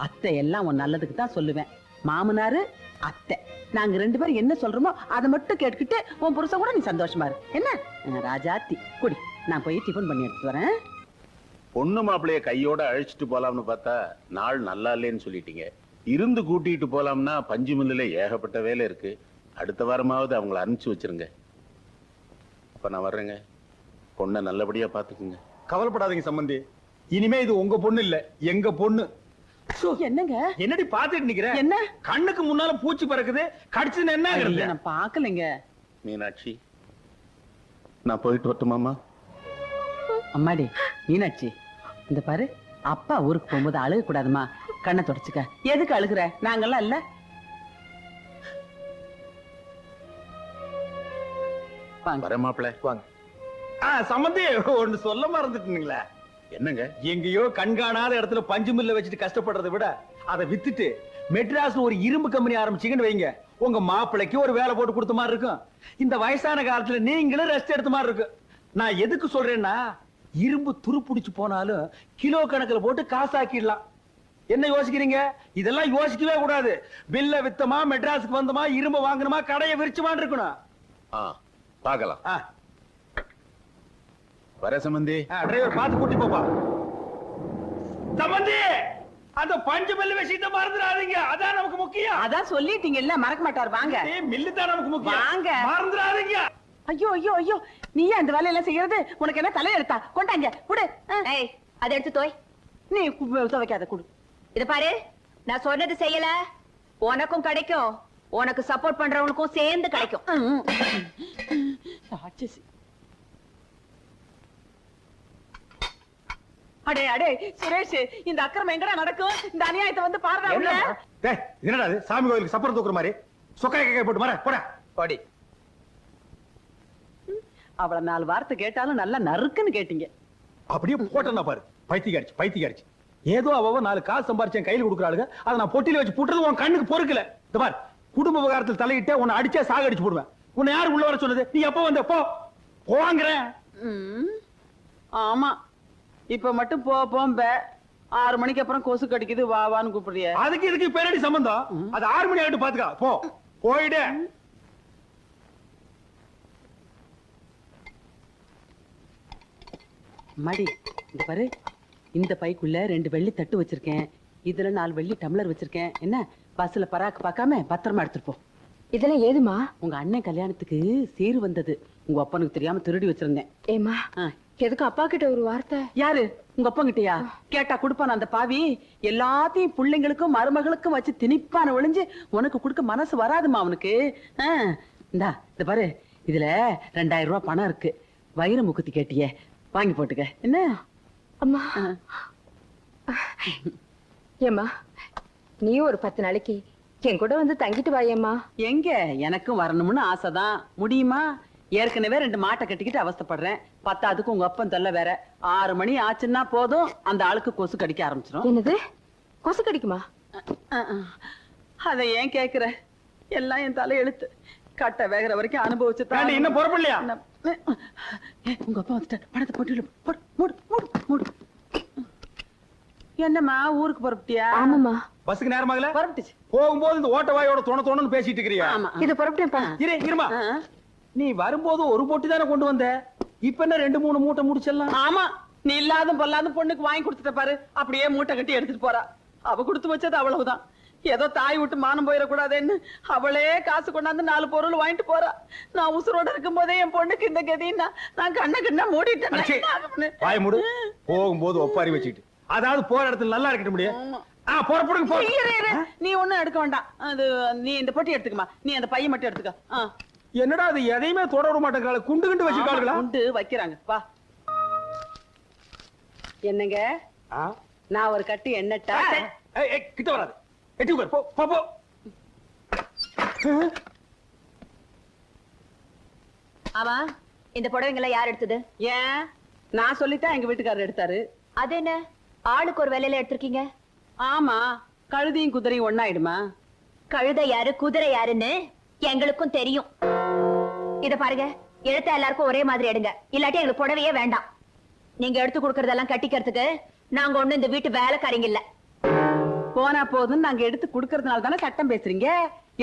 அத்தை எல்லாம் உன் நல்லதுக்கு தான் சொல்லுவேன். மாமனாரு அத்தை நாங்க 2 பேரும் என்ன சொல்றோமோ அதை மட்டும் கேட்டுக்கிட்டு உன் புருஷன் கூட நீ சந்தோஷமா இரு. என்ன ராஜாத்தி? குடி, நான் போய் டிஃபன் பண்ணி எடுத்து வரேன். பொண்ணு மாப்பிளைய கையோட அழைச்சிட்டு போலாம்னு பார்த்தா நாள் நல்லா இல்லைன்னு சொல்லிட்டீங்க. இருந்து கூட்டிட்டு போலாம்னா பஞ்சு மில்லுல ஏகப்பட்ட வேலை இருக்கு. அடுத்த வாரமாவது அவங்கள அனுப்பிச்சு வச்சிருங்க. அப்ப நான் வர்றேங்க. பொண்ணை நல்லபடியா பாத்துக்குங்க. கவலைப்படாதீங்க சம்பந்தி, இனிமே இது உங்க பொண்ணு இல்ல, எங்க பொண்ணு. என்னங்க என்னடி பாத்துட்டு நிக்கிற? என்ன கண்ணுக்கு முன்னால பூச்சி பறக்குது, கடிச்சுன்னு என்ன ஆகுறது? நான் பாக்கலைங்க. மீனாட்சி, நான் போயிட்டு வரட்டுமாமா? அம்மாடி மீனாட்சி, இந்த பாரு, அப்பா ஊருக்கு போகும்போது அழுக கூடாதுமா. கண்ணை தொடச்சுக்க. எதுக்கு அழுகுற? நாங்கெல்லாம் இல்ல. வர மாப்பிள்ள வாங்க. சம்பந்தி ஒண்ணு சொல்ல மறந்துட்டீங்களா? என்னங்க? எங்கேயோ கண்காணாத இடத்துல பஞ்சு மில்ல வச்சுட்டு கஷ்டப்படுறதை விட அதை வித்துட்டு மெட்ராஸ்ல ஒரு இரும்பு கம்பெனி ஆரம்பிச்சீங்கன்னு வைங்க, உங்க மாப்பிளைக்கு ஒரு வேலை போட்டு கொடுத்த மாதிரி இருக்கும். இந்த வயசான காலத்துல நீங்களும் ரெஸ்ட் எடுத்த மாதிரி இருக்கு. நான் எதுக்கு சொல்றேன்னா, இரும்பு துரு பிடிச்சு போனாலும் கிலோ கணக்குல போட்டு காசாக்கிடலாம். என்ன யோசிக்கிறீங்க? இதெல்லாம் யோசிக்கவே கூடாது. பில்ல வித்தமா, மெட்ராஸுக்கு வந்தமா, இரும்பு வாங்கணுமா, கடையை விரிச்சுமான்னு இருக்கணும். பார்க்கலாம். வர சம்பந்தி. டிரைவர் பார்த்து கூட்டி போப்பா. சம்பந்தி, அந்த பஞ்சு மில்லு விஷயத்தை மறந்துடாதீங்க, அதான் நமக்கு முக்கியம். அதான் சொல்லிட்டீங்கல்ல, மறக்க மாட்டார். வாங்க. மில்லு தான் நமக்கு முக்கியம். வாங்க, மறந்துடாதீங்க. ஐயோ ஐயோ ஐயோ, நீயே அந்த வேலையெல்லாம் செய்யறது? உனக்கு என்ன தலையெழுத்தா? கொண்டாங்க குடு. அதை எடுத்து தோய். நீ துவைக்காத, குடு. இத பாரு, நான் சொன்னது செய்யல, உனக்கும் கிடைக்கும், உனக்கு சப்போர்ட் பண்றவனுக்கும் சேர்ந்து கிடைக்கும். அடே அடே சுரேஷ், இந்த அக்கிரமம் எங்கடா நடக்கும்? இந்த அநியாயத்தை வந்து பாருடா. என்னடா இது? சாமி கோயிலுக்கு சப்பரம் தூக்குற மாதிரி சொக்காய் கேட்க போட்டு மாற போடா. பாடி அவள 4 வார்த்தை கேட்டாலும் நல்லா நறுக்குன்னு கேட்டீங்க. அப்படியே போட்டா பாரு. பைத்தியக்காரிச்சு பைத்தியக்காரிச்சு. ஏதோ அவ 4 காசு சம்பாரிச்சேன் கையில கொடுக்குறாளுங்க, அதை நான் பொட்டியில வச்சு புட்டுறது உன் கண்ணுக்கு பொறுக்கல. இந்த பாரு, குடும்ப விவகாரத்தில் தலையிட்ட உன்னை அடிச்சா சாக அடிச்சு போடுவேன். உன்னை யாரு உள்ள வர சொன்னது? நீ எப்ப வந்த? போ போங்கறேன். ஆமா இப்ப மட்டும் போம்ப 6 மணிக்கு அப்புறம் கொசு கடிக்குது வா வான்னு கூப்பிடுறிய. அதுக்கு இதுக்கு பேரடி சம்பந்தம்? அது 6 மணி ஆயிட்டு பாத்துக்கா. போ போயிடு. மடி இந்த பாரு, இந்த பைக்குள்ள 2 வெள்ளி தட்டு வச்சிருக்கேன், இதுல 4 வெள்ளி டம்ளர் வச்சிருக்கேன். என்ன பஸ்ல பராக்கு பார்க்காம பத்திரமா எடுத்துட்டு போ. இதெல்லாம் ஏதுமா? உங்க அண்ணன் கல்யாணத்துக்கு சீரு வந்தது, உங்க அப்பனுக்கு தெரியாம திருடி வச்சிருந்தேன். ஏமா எதுக்கு அப்பா கிட்ட ஒரு வார்த்தை? யாரு உங்க அப்பா கிட்டயா? கேட்டா குடுப்பான அந்த பாவி? எல்லாத்தையும் பிள்ளைங்களுக்கும் மருமகளுக்கும் வச்சு திணிப்பான ஒளிஞ்சு உனக்கு கொடுக்க மனசு வராதுமா அவனுக்கு. இந்தா இந்த பாரு, இதுல 2000 ரூபாய் பணம் இருக்கு, வைர முக்குத்தி கேட்டியே வாங்கி போட்டுக்க. என்ன அம்மா? ஏம்மா நீ ஒரு 10 நாளைக்கு என் கூட வந்து தங்கிட்டு வாயேம்மா. எங்க எனக்கும் வரணும்னு ஆசைதான், முடியுமா? ஏற்கனவே 2 மாட்டை கட்டிக்கிட்டு அவஸ்தைப்படுறேன், பத்தாதுக்கு உங்க அப்பன் தொல்லை வேற. 6 மணி ஆச்சுன்னா போதும் அந்த ஆளுக்கு கொசு கடிக்க ஆரம்பிச்சிடும். என்னது கொசு கடிக்குமா? அதை ஏன் கேக்குற? எல்லாம் என் தலை எழுத்து. கட்ட வேகிற வரைக்கும் அனுபவிச்சு தான். இன்னும் புறப்படலையா? உங்க அப்பா வந்துட்டார், படத்தை போட்டு மூடு மூடு மூடு. என்னம்மா ஊருக்கு புறப்பட்டியா? ஆமாம்மா. பஸ்ஸுக்கு நேரமாகல? புறப்பட்டுச்சு. போகும்போது இந்த ஓட்ட வாயோட தோணன்னு பேசிட்டு இருக்கிறியா? இது புறப்பட்டேன்ப்பா. இருமா, நீ வரும்போது ஒரு பொட்டி தானே கொண்டு வந்த, இப்ப என்ன 2-3 மூட்டை முடிச்சிடலாம். ஆமா, நீ இல்லாத பொல்லாத பொண்ணுக்கு வாங்கி கொடுத்துட்ட பாரு, அப்படியே மூட்டை கட்டி எடுத்துட்டு போறா. அவ கொடுத்து வச்சது அவ்வளவுதான், ஏதோ தாய் விட்டு மானம் போயிடக்கூடாதுன்னு அவளே காசு கொண்டாந்து 4 பொருள் வாங்கிட்டு போறா. நான் உசுரோட இருக்கும் போதே என் பொண்ணுக்கு இந்த கதின்னா நான் கண்ண மூடிட்டேன். வாய் மூடு. போகும்போது ஒப்பாரி வச்சுட்டு, அதாவது போற இடத்துல நல்லா இருக்க முடியும். நீ ஒண்ணும் எடுக்க வேண்டாம், அது நீ இந்த பொட்டி எடுத்துக்கமா, நீ அந்த பையன் மட்டும் எடுத்துக்க. என்னடா அது எதையுமே தொட விட மாட்டேங்கிறாங்க, குண்டு குண்டு வச்சிருக்காங்களா? குண்டு வைக்கிறாங்க. வா என்னங்க, நான் ஒரு கட்டு எண்ணட்டா? கிட்ட வராது, எட்டி உட்கார். போ போ. ஆமா, இந்த புடவைங்களை யார் எடுத்தது? ஏன் நான் சொல்லித்தான் எங்க வீட்டுக்காரர் எடுத்தாரு. அது என்ன ஆளுக்கு ஒரு வேலையில எடுத்திருக்கீங்க? ஆமா, கழுதையும் குதிரையும் ஒண்ணாயிடுமா? கழுதை யாரு குதிரை யாருன்னு எங்களுக்கும் தெரியும். இத பாருங்க, எடுத்த எல்லாருக்கும் ஒரே மாதிரி எடுங்க, இல்லாட்டி எங்களுக்கு புடவையே வேண்டாம். நீங்க எடுத்து கொடுக்கறதெல்லாம் கட்டிக்கிறதுக்கு நாங்க ஒண்ணு இந்த வீட்டு வேலைக்காரங்க இல்ல. போனா போதும் நாங்க எடுத்து குடுக்கறதுனால தானே சட்டம் பேசுறீங்க.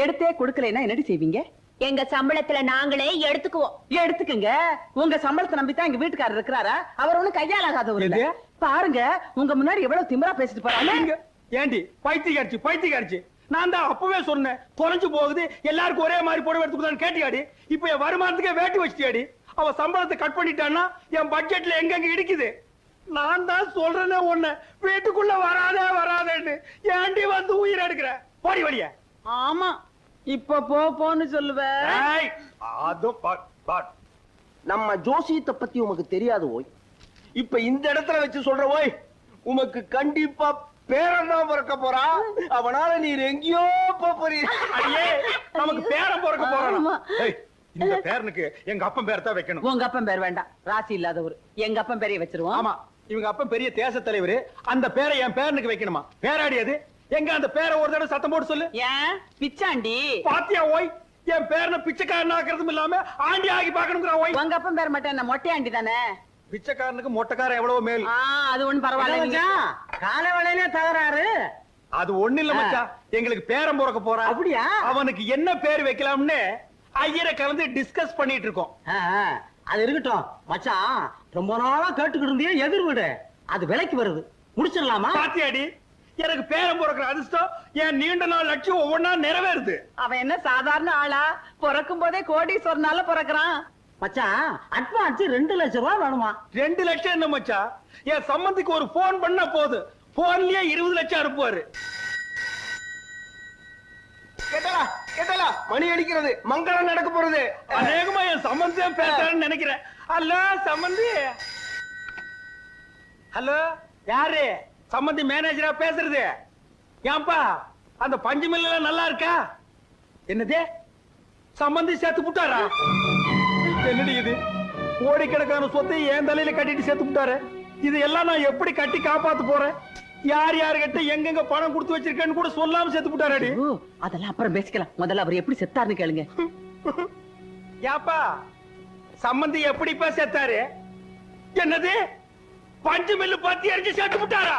எடுத்தே குடுக்கலைன்னா என்னடி செய்வீங்க? எங்க சம்பளத்துல நாங்களே எடுத்துக்குவோம். எடுத்துக்குங்க, உங்க சம்பளத்தை நம்பித்தான் எங்க வீட்டுக்காரர் இருக்கிறாரா? அவர் ஒண்ணு கையாலாகாதவர். பாருங்க உங்க முன்னாடி எவ்வளவு திமிரா பேசிட்டு போறாங்க. ஏண்டி பைத்தியக்காரிச்சு, நான் தான் அப்பவே சொன்னேன், தொலைஞ்சு போகுது, எல்லாருக்கும் ஒரே மாதிரி புடவை எடுத்துக்கலான்னு கேட்டியாடி? இப்ப என் வருமானத்துக்கே வேட்டி வச்சிட்டியாடி? அவ சம்பளத்தை கட் பண்ணிட்டான்னா என் பட்ஜெட்ல எங்க இடிக்குது. நான் தான் சொல்றேனே ஒண்ணு, வீட்டுக்குள்ள வராதேன்னு ஏண்டி வந்து உயிர் எடுக்கிற? போடி வழிய. ஆமா, இப்ப போன்னு சொல்லுவேன். நம்ம ஜோசியத்தை பத்தி உமக்கு தெரியாது ஓய். இப்ப இந்த இடத்துல வச்சு சொல்ற ஓய், உமக்கு கண்டிப்பா பேரன் தான் பிறக்க போறா. அவனால நீர் எங்கேயோ போறீங்க. நமக்கு பேரன் பிறக்க போறான். இந்த பேரனுக்கு எங்க அப்பன் பேர் தான் வைக்கணும். உங்க அப்பன் பேர் வேண்டாம், ராசி இல்லாதவர். எங்க அப்பன் பேரைய வச்சிருவோம். ஆமா, இவங்க அப்பன் பெரிய தேச தலைவர், அந்த பேரை என் பேரனுக்கு வைக்கணுமா? பேராடி அது எங்க? அந்த பேரை ஒரு தடவை சத்தம் போட்டு சொல்லு. ஏன் பிச்சாண்டி? பாத்தியா ஓய், என் பேரனை பிச்சைக்காரன் ஆக்குறதும் இல்லாம ஆண்டி ஆகி பாக்கணுங்கிற ஓய். உங்க அப்பன் பேர் மட்டும் என்ன மொட்டையாண்டி தானே? பிச்சைக்காரனுக்கு மொட்டைக்காரன் எவ்வளவு மேல். அது ஒண்ணு பரவாயில்ல. காலை வேளையிலே தகராறு. அது ஒண்ணு இல்ல மச்சான், எங்களுக்கு பேரன் பிறக்க போறான். அப்படியா? அவனுக்கு என்ன பேர் வைக்கலாம்னு ஐயரை கலந்து டிஸ்கஸ் பண்ணிட்டு இருக்கோம். அது இருக்கட்டும் மச்சான், ரொம்ப நாளா கேட்டுக்கிட்டு இருந்தே எதிர் வீடு, அது விலைக்கு வருது, முடிச்சிடலாமா? பாத்தியாடி, எனக்கு பேரன் பிறக்கிற அதிர்ஷ்டம் என் நீண்ட நாள் லட்சியம் ஒவ்வொன்னா நிறைவேறுது. அவன் என்ன சாதாரண ஆளா? பிறக்கும் போதே கோடீஸ்வரனால பிறக்கிறான். மச்சான் அட்வான்ஸ் 2 லட்சம் ரூபாய் வேணுமா? 2 லட்சம் என்ன மச்சான், என் சம்பந்திக்கு ஒரு போன் பண்ணா போதும், போன்லயே 20 லட்சம் அனுப்புவாரு. கேட்டலா மணி அடிக்கிறது, மங்களம் நடக்க போறது. அநேகமா என் சம்பந்தியம் பேசுறான்னு நினைக்கிறேன். ஹலோ சம்பந்தி. ஹலோ, யாரு? சம்பந்தி மேனேஜரா பேசுறது? ஏன்பா அந்த பஞ்சு மில்ல நல்லா இருக்கா? என்னதே, சம்பந்தி சேர்த்து விட்டாரா? என்னடி இது, கோடிக்கணக்கான சொத்தை என் தலையில கட்டிட்டு சேர்த்து விட்டாரு. இது எல்லாம் நான் எப்படி கட்டி காப்பாத்து போறேன்? யார் யாருகிட்ட எங்கெங்க பணம் கொடுத்து வச்சிருக்கேன்னு கூட சொல்லாம சேர்த்து விட்டாரடி. அதெல்லாம் அப்புறம் பேசிக்கலாம், முதல்ல அவர் எப்படி செத்தாருன்னு கேளுங்க. ஏப்பா சம்பந்தி எப்படிப்பா செத்தாரு? என்னது பஞ்சு மில்லு பத்தி அடிச்சு செத்து விட்டாரா?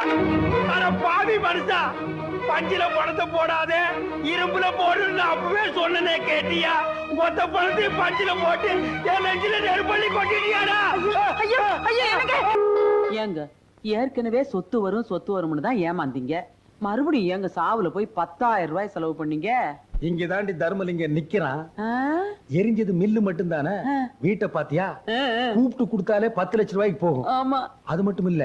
அட பாவி மனுஷா, பஞ்சில பணத்தை போடாத இரும்புல போடுன்னு அப்பவே சொன்னனே, கேட்டியா? மொத்த பணத்தையும் பஞ்சில போட்டு என் நெஞ்சில நெருப்பள்ளி கொட்டிட்டியாடா? ஏங்க ஏற்கனவே சொத்து வரும்னு தான் ஏமாந்தீங்க. மறுபடியும் ஏங்க சாவுல போய் 10,000 ரூபாய் செலவு பண்ணீங்க? இங்க தாண்டி தர்மலிங்க நிக்கிறான். எரிஞ்சது மில்லு மட்டும் தானே, வீட்டை பாத்தியா? கூப்பிட்டு கொடுத்தாலே 10 லட்சம் ரூபாய்க்கு போகும். ஆமா. அது மட்டும் இல்ல,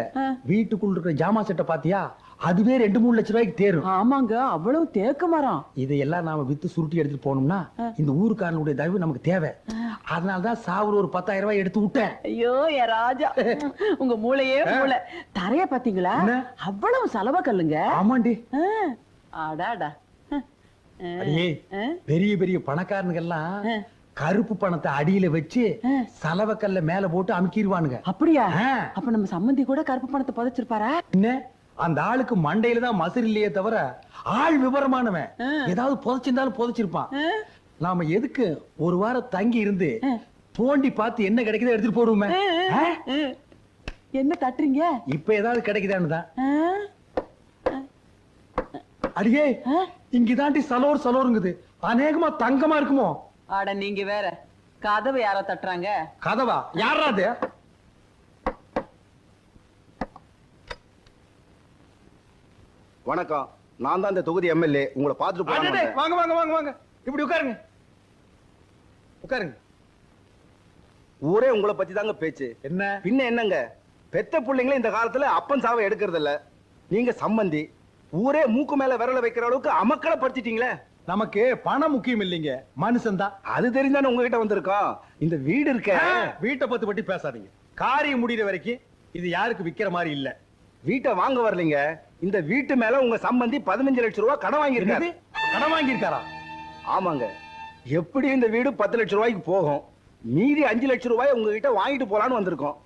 வீட்டுக்குள்ள இருக்கிற ஜாமா செட்டை பாத்தியா? அதுவே 2-3 லட்சம் ரூபாய்க்கு தேரும். ஆமாங்க, அவ்வளவு தேக்க மரம். இதையெல்லாம் நாம வித்து சுருட்டி எடுத்துட்டு போனோம்னா இந்த ஊருக்காரனுடைய தயவு நமக்கு தேவை. அதனாலதான் சாவுல ஒரு 10,000 ரூபாய் எடுத்து விட்டேன். ஐயோ என் ராஜா, உங்க மூளையே மூளை. தரைய பாத்தீங்களா? அவ்வளவு செலவ கல்லுங்க. ஆமாண்டி. ஆடாடா. பெரிய பெரிய பணக்காரனுங்கெல்லாம் கருப்பு பணத்தை அடியில வச்சு சலவக்கல்ல மேல போட்டு அமுக்கிடுவானுங்க. அப்படியா? அப்ப நம்ம சம்பந்தி கூட கருப்பு பணத்தை புதைச்சிருப்பாரா? என்ன, அந்த ஆளுக்கு மண்டையில தான் மசுர் இல்லையே தவிர ஆள் விவரமானவன். ஏதாவது புதைச்சிருந்தாலும் புதைச்சிருப்பான். நாம எதுக்கு ஒரு வாரம் தங்கி இருந்து தோண்டி பார்த்து என்ன கிடைக்குதோ எடுத்துட்டு போடுவோமே. என்ன தட்டுறீங்க? இப்ப ஏதாவது கிடைக்குதான்னு தான். அடியே, இங்கதாண்டி சலோருங்குது. அநேகமா தங்கமா இருக்குமோ? ஆட நீங்க வேற. கதவை யாரோ தட்டுறாங்க. கதவா? யாரா அது? வணக்கம், நான் தான் இந்த தொகுதி எம்எல்ஏ. உங்களை பார்த்துட்டு போறேன். வாங்க வாங்க வாங்க வாங்க, இப்படி உட்காருங்க. உட்காருங்க. ஊரே உங்களை பத்தி தாங்க பேச்சு. என்ன பின்ன என்னங்க, பெத்த பிள்ளைங்களே இந்த காலத்துல அப்பன் சாவை எடுக்கிறது இல்ல. நீங்க சம்பந்தி, ஊரே மூக்கு மேல விரல வைக்கிற அளவுக்கு அமக்களை படுத்திட்டீங்களே. நமக்கு பணம் முக்கியம் இல்லைங்க, மனுஷன் தான். அது தெரிஞ்சானே உங்ககிட்ட வந்திருக்கோம். இந்த வீடு இருக்க, வீட்டை பத்தி பேசாதீங்க. காரியம் முடிகிற வரைக்கும் இது யாருக்கு விக்கிற மாதிரி இல்ல. வீட்டை வாங்க வரலீங்க, இந்த வீட்டு மேல உங்க சம்பந்தி 15 லட்சம் ரூபாய் கடன் வாங்கியிருக்காரு. கடன் வாங்கியிருக்காரா? ஆமாங்க. எப்படி இந்த வீடு 10 லட்சம் ரூபாய்க்கு போகும். மீதி 5 லட்சம் ரூபாய் உங்ககிட்ட வாங்கிட்டு போலான்னு வந்திருக்கோம்.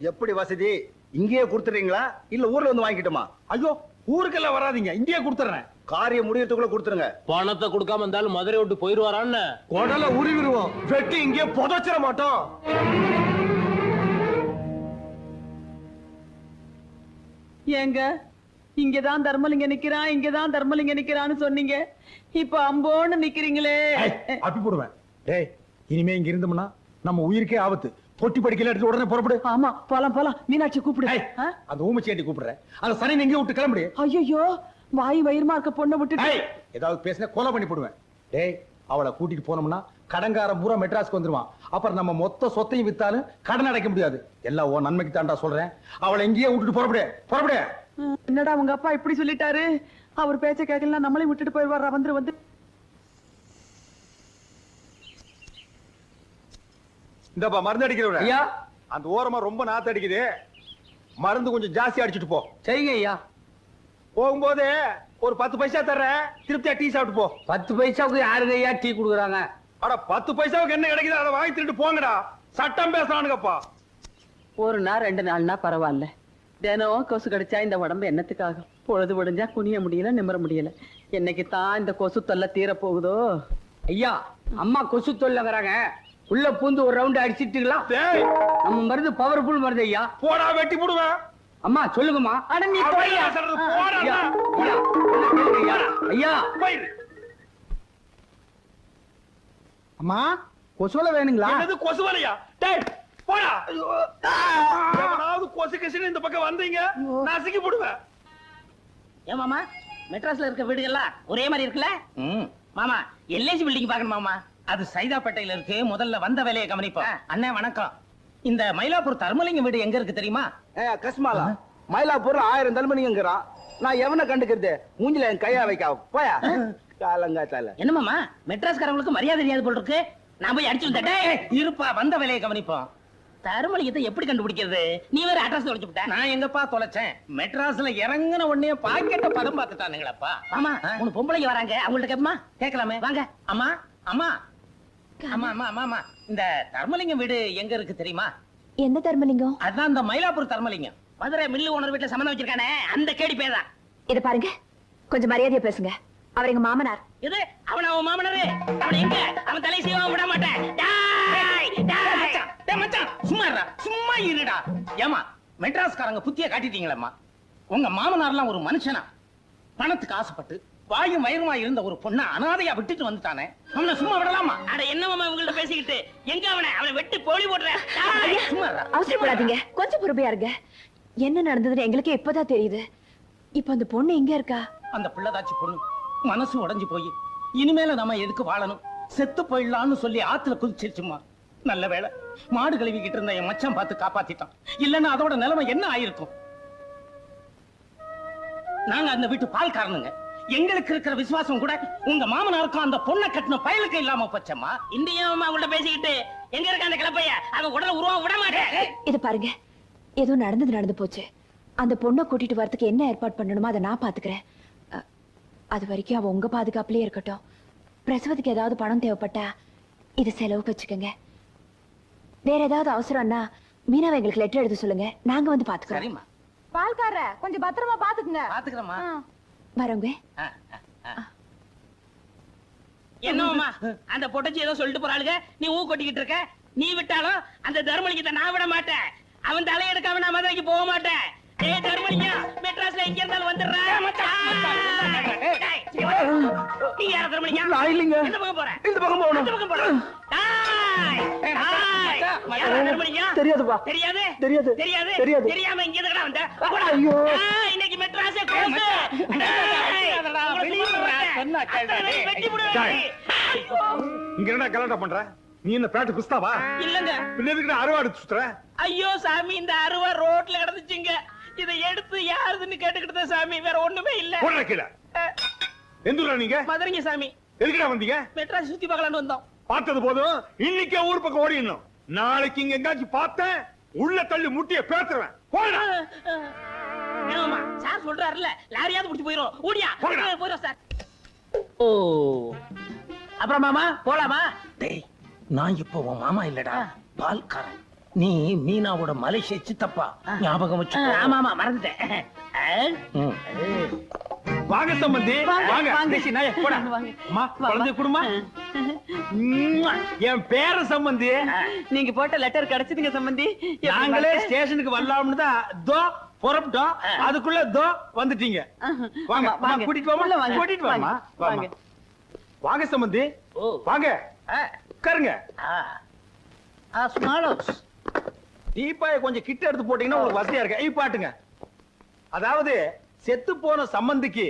எப்படி வசதி? இங்கேயே கொடுத்துறீங்களா இல்ல ஊர்ல வந்து வாங்கிட்டுமா? ஐயோ, ஊருக்கெல்லாம் வராதீங்க, இங்கேயே கொடுத்துறேன். காரியம் முடியறதுக்குள்ள கொடுத்துருங்க. பணத்தை கொடுக்காம இருந்தாலும் மதுரை விட்டு போயிருவாரான்னு குடல உருவிடுவோம். வெட்டி இங்கே புதைச்சிட மாட்டோம். ஏங்க, இங்கதான் தர்மலிங்க நிக்கிறான், இங்கதான் தர்மலிங்க நிக்கிறான்னு சொன்னீங்க. இப்ப அம்போன்னு நிக்கிறீங்களே. அப்படி போடுவேன். டேய், இனிமே இங்க இருந்தோம்னா நம்ம உயிருக்கே ஆபத்து. பொட்டி படிக்கல எடுத்து உடனே புறப்படு. ஆமா, போலாம். மீனாட்சி கூப்பிடு. அந்த ஊமச்சேட்டி கூப்பிடுறேன். அந்த சனி எங்கே விட்டு கிளம்புடு. ஐயோ, வாய் வயிறுமா இருக்க பொண்ணை விட்டுட்டு ஏதாவது பேசினா கொலை பண்ணி போடுவேன். டேய், அவளை கூட்டிட்டு போனோம்னா கடன்காரன் பூரா மெட்ராஸ்க்கு வந்துருவான். அப்புறம் நம்ம மொத்த சொத்தையும் வித்தாலும் கடன் அடைக்க முடியாது. எல்லாம் ஓ நன்மைக்கு தாண்டா சொல்றேன். அவளை எங்கேயே விட்டுட்டு புறப்படு. என்னடா உங்க அப்பா இப்படி சொல்லிட்டாரு? அவர் பேச்ச கேட்கலாம், நம்மளையும் விட்டுட்டு போயிடுவாரா? வந்து இந்தப்பா மருந்து அடிக்கிறவங்க. ஐயா, அந்த ஓரமா ரொம்ப நாத்து அடிக்குது. மருந்து கொஞ்சம் ஜாஸ்தி அடிச்சுட்டு போ. சரிங்க ஐயா. போகும்போது ஒரு 10 பைசா தர்றேன், திருப்தியா டீ சாப்பிட்டு போ. 10 பைசாவுக்கு யாருங்க ஐயா டீ குடுக்குறாங்க? அட 10 பைசாவுக்கு என்ன கிடைக்குது அதை வாங்கி திருட்டு போங்கடா. சட்டம் பேசுறானுங்கப்பா. ஒரு நாள் 2 நாள்னா பரவாயில்ல. தினம் கொசு கடிச்சா இந்த உடம்பு என்னத்துக்காகும்? பொழுது விடிஞ்சா குனிய முடியல, நிமிர முடியல. என்னைக்கு தான் இந்த கொசு தொல்லை தீர போகுதோ? ஐயா, அம்மா கொசு தொல்லைங்கிறாங்க. உள்ள பூந்து ஒரு ரவுண்ட் அடிச்சிட்டுங்களா? நம்ம மருந்து பவர்ஃபுல் மருந்து ஐயா. போடா, வெட்டி போடுவேன். அம்மா சொல்லுங்கம்மா. அட நீ போய்யா. ஐயா, அம்மா கொசுவலை வேணுங்களா? என்னது கொசுவலையா? டேய் போடா. எவனாவது கொசு கிசுன்னு இந்த பக்கம் வந்தீங்க நசுக்கி போடுவேன். ஏன் மாமா, மெட்ராஸ்ல இருக்க வீடுகள்லாம் ஒரே மாதிரி இருக்குல்ல? மாமா, எல்ஐசி பில்டிங் பாக்கணும் மாமா. அது சைதாப்பேட்டையில இருக்கு. முதல்ல வந்த வேலையை கவனிப்போம். அண்ணே வணக்கம். இந்த மயிலாப்பூர் தர்மலிங்கம் வீடு எங்க இருக்கு தெரியுமா? கஸ்மாலா, மயிலாப்பூர்ல 1000 தர்மலிங்கங்கிறான். நான் எவனை கண்டுக்கிறது? மூஞ்சில என் கையா வைக்க போயா. காலங்காத்தால என்ன மாமா, மெட்ராஸ்காரங்களுக்கு மரியாதை தெரியாது போல் இருக்கு. நான் போய் அடிச்சு வந்துட்டேன். இருப்பா, வந்த வேலையை கவனிப்போம். தர்மலிங்கத்தை எப்படி கண்டுபிடிக்கிறது? நீ வேற அட்ரஸ் தொலைச்சு விட்ட. நான் எங்கப்பா தொலைச்சேன்? மெட்ராஸ்ல இறங்குன உடனே பாக்கெட்ட பதம் பார்த்துட்டானுங்களப்பா. ஆமா, 3 பொம்பளைங்க வராங்க. அவங்கள்ட்ட கேப்பமா? கேட்கலாமே, வாங்க. அம்மா அம்மா அம்மா அம்மா அம்மா, இந்த தர்மலிங்கம் வீடு எங்க இருக்கு தெரியுமா? எந்த தர்மலிங்கம்? அதான் இந்த மயிலாப்பூர் தர்மலிங்கம். மதுரை மில்லு ஓனர் வீட்டுல சம்மந்தம் வச்சிருக்கானே, அந்த கேடி பேதான். இத பாருங்க, கொஞ்சம் மரியாதையா பேசுங்க. அவர் எங்க மாமனார். இது அவன் அவன் மாமனாரு. அவன் எங்க? அவன் தலை சீவ விட மாட்டேன். மச்சான் சும்மா இருடா, சும்மா இருடா. ஏமா மெட்ராஸ்காரங்க புத்திய காட்டிட்டீங்களேம்மா. உங்க மாமனார்லாம் ஒரு மனுஷனா? பணத்துக்கு ஆசைப்பட்டு வாயும் வயிறுமா இருந்த ஒரு பொண்ண அனாதையா விட்டுட்டு வந்துட்டானே, அவனை சும்மா விடலாமா? அட என்னமாமா உங்கள்ட்ட பேசிக்கிட்டு, எங்க அவனை வெட்டி போலி போடுறேன். சும்மா அவசரப்படாதீங்க, கொஞ்சம் பொறுமையா இருங்க. என்ன நடந்ததுன்னு எங்களுக்கே இப்பதான் தெரியுது. இப்ப அந்த பொண்ணு எங்க இருக்கா? அந்த பிள்ளைதாச்சி பொண்ணு மனசு உடைஞ்சு போய் இனிமேல நம்ம எதுக்கு வாழணும், செத்து போயிடலாம்னு சொல்லி ஆத்துல குதிச்சிருச்சுமா. நல்ல வேளை மாடு கழுவிக்கிட்டு இருந்த என் மச்சான் பார்த்து காப்பாத்திட்டான். இல்லன்னா அதோட நிலைமை என்ன ஆயிருக்கும்? நாங்க அந்த வீட்டு பால்காரனுங்க. எங்களுக்கு இருக்கிற விசுவாசம் கூட உங்க மாமனாருக்கும் அந்த பொண்ணை கட்டின பயலுக்கு இல்லாம போச்சம்மா. இந்தியாவும் அவங்கள்ட்ட பேசிக்கிட்டு எங்க இருக்க அந்த கிளப்பைய அவன் உடல உருவா விட மாட்டேன். இது பாருங்க, ஏதோ நடந்து போச்சு. அந்த பொண்ணை கூட்டிட்டு வரதுக்கு என்ன ஏற்பாடு பண்ணணுமோ அதை நான் பாத்துக்கிறேன். அது வரைக்கும் அவ உங்க பாதுகாப்புலயே இருக்கட்டும். பிரசவத்துக்கு ஏதாவது பணம் தேவைப்பட்டா இது செலவுக்கு வச்சுக்கோங்க. வேற ஏதாவது அவசரம்னா மீனாவை எங்களுக்கு லெட்டர் எழுத சொல்லுங்க, நாங்க வந்து பாத்துக்கிறோம். பால்கார கொஞ்சம் பத்திரமா பாத்துக்குங்க. பாத்துக்கிறோமா? வரவங்க. என்னம்மா அந்த பொட்டச்சி ஏதோ சொல்லிட்டு போறாளுங்க, நீ ஊ கொட்டிக்கிட்டு இருக்க. நீ விட்டாலும் அந்த தர்மலிங்கத்தை நான் விட மாட்டேன். அவன் தலையெடுக்காம நான் மதுரைக்கு போக மாட்டேன். ஏய் தர்மலிங்கம், மெட்ராஸ்ல எங்க இருந்தாலும் வந்துடுறேன். நீ யார தர்மலிங்கம்? நான் இல்லைங்க. இந்த பக்கம் போறேன். இந்த பக்கம் போகணும். இந்த பக்கம் போறேன். தெரியாதுப்பா. தெரியாது? தெரியாது. தெரியாது? தெரியாது. தெரியாம இங்க எதுக்குடா வந்த? ஐயோ. இன்னைக்கு மெட்ராஸே க்ளோஸ். இங்க என்ன கலாட்டா பண்ற? நீ என்ன பேட்டு குஸ்தாவா? இல்லங்க. பின்ன எதுக்கு அறுவாடு சுத்துற? ஐயோ சாமி, இந்த அருவா ரோட்ல கிடந்துச்சுங்க. இதை எடுத்து யாருதுன்னு கேட்டுக்கிட்டு சாமி, வேற ஒண்ணுமே இல்ல. போடுற கீழே. எந்த ஊரா நீங்க? மதுரைங்க சாமி. எதுக்குடா வந்தீங்க? மெட்ராஸ் சுத்தி பார்க்கலான்னு வந்தோம். பார்த்தது போதும், இன்னைக்கே ஊர் பக்கம் ஓடிடணும். நாளைக்கு இங்க எங்காச்சும் பார்த்தேன், உள்ள தள்ளி முட்டிய பேத்துருவேன். போடா. ஏமா சார் சொல்றாருல, லாரியாவது புடிச்சு போயிரும். ஓடியா போயிரும் சார். ஓ அப்புறம் மாமா போலாமா? டேய், நான் இப்போ உன் மாமா இல்லடா, பால்காரன். நீ மீனாவோட மலேசிய சித்தப்பா, ஞாபகம் வச்சு. ஆமா ஆமா மறந்துட்டேன். வாங்க சம்பந்தி, வாங்க. போடா. அம்மா, குழந்தை குடுமா. என் பேர சம்பந்தி. நீங்க போட்ட லெட்டர் கிடைச்சதுங்க சம்பந்தி. நாங்களே ஸ்டேஷனுக்கு வரலாம்னு தான் தோ புறப்பட்டோம். அதுக்குள்ள தோ வந்துட்டீங்க. வாங்க வாங்க, கூட்டிட்டு வாமா. கூட்டிட்டு வாமா. வாங்க வாங்க சம்பந்தி, வாங்க உட்காருங்க. டீப்பாய கொஞ்சம் கிட்ட எடுத்து போட்டீங்கன்னா உங்களுக்கு வசதியா இருக்கு. பாட்டுங்க. அதாவது செத்து போன சம்பந்திக்கு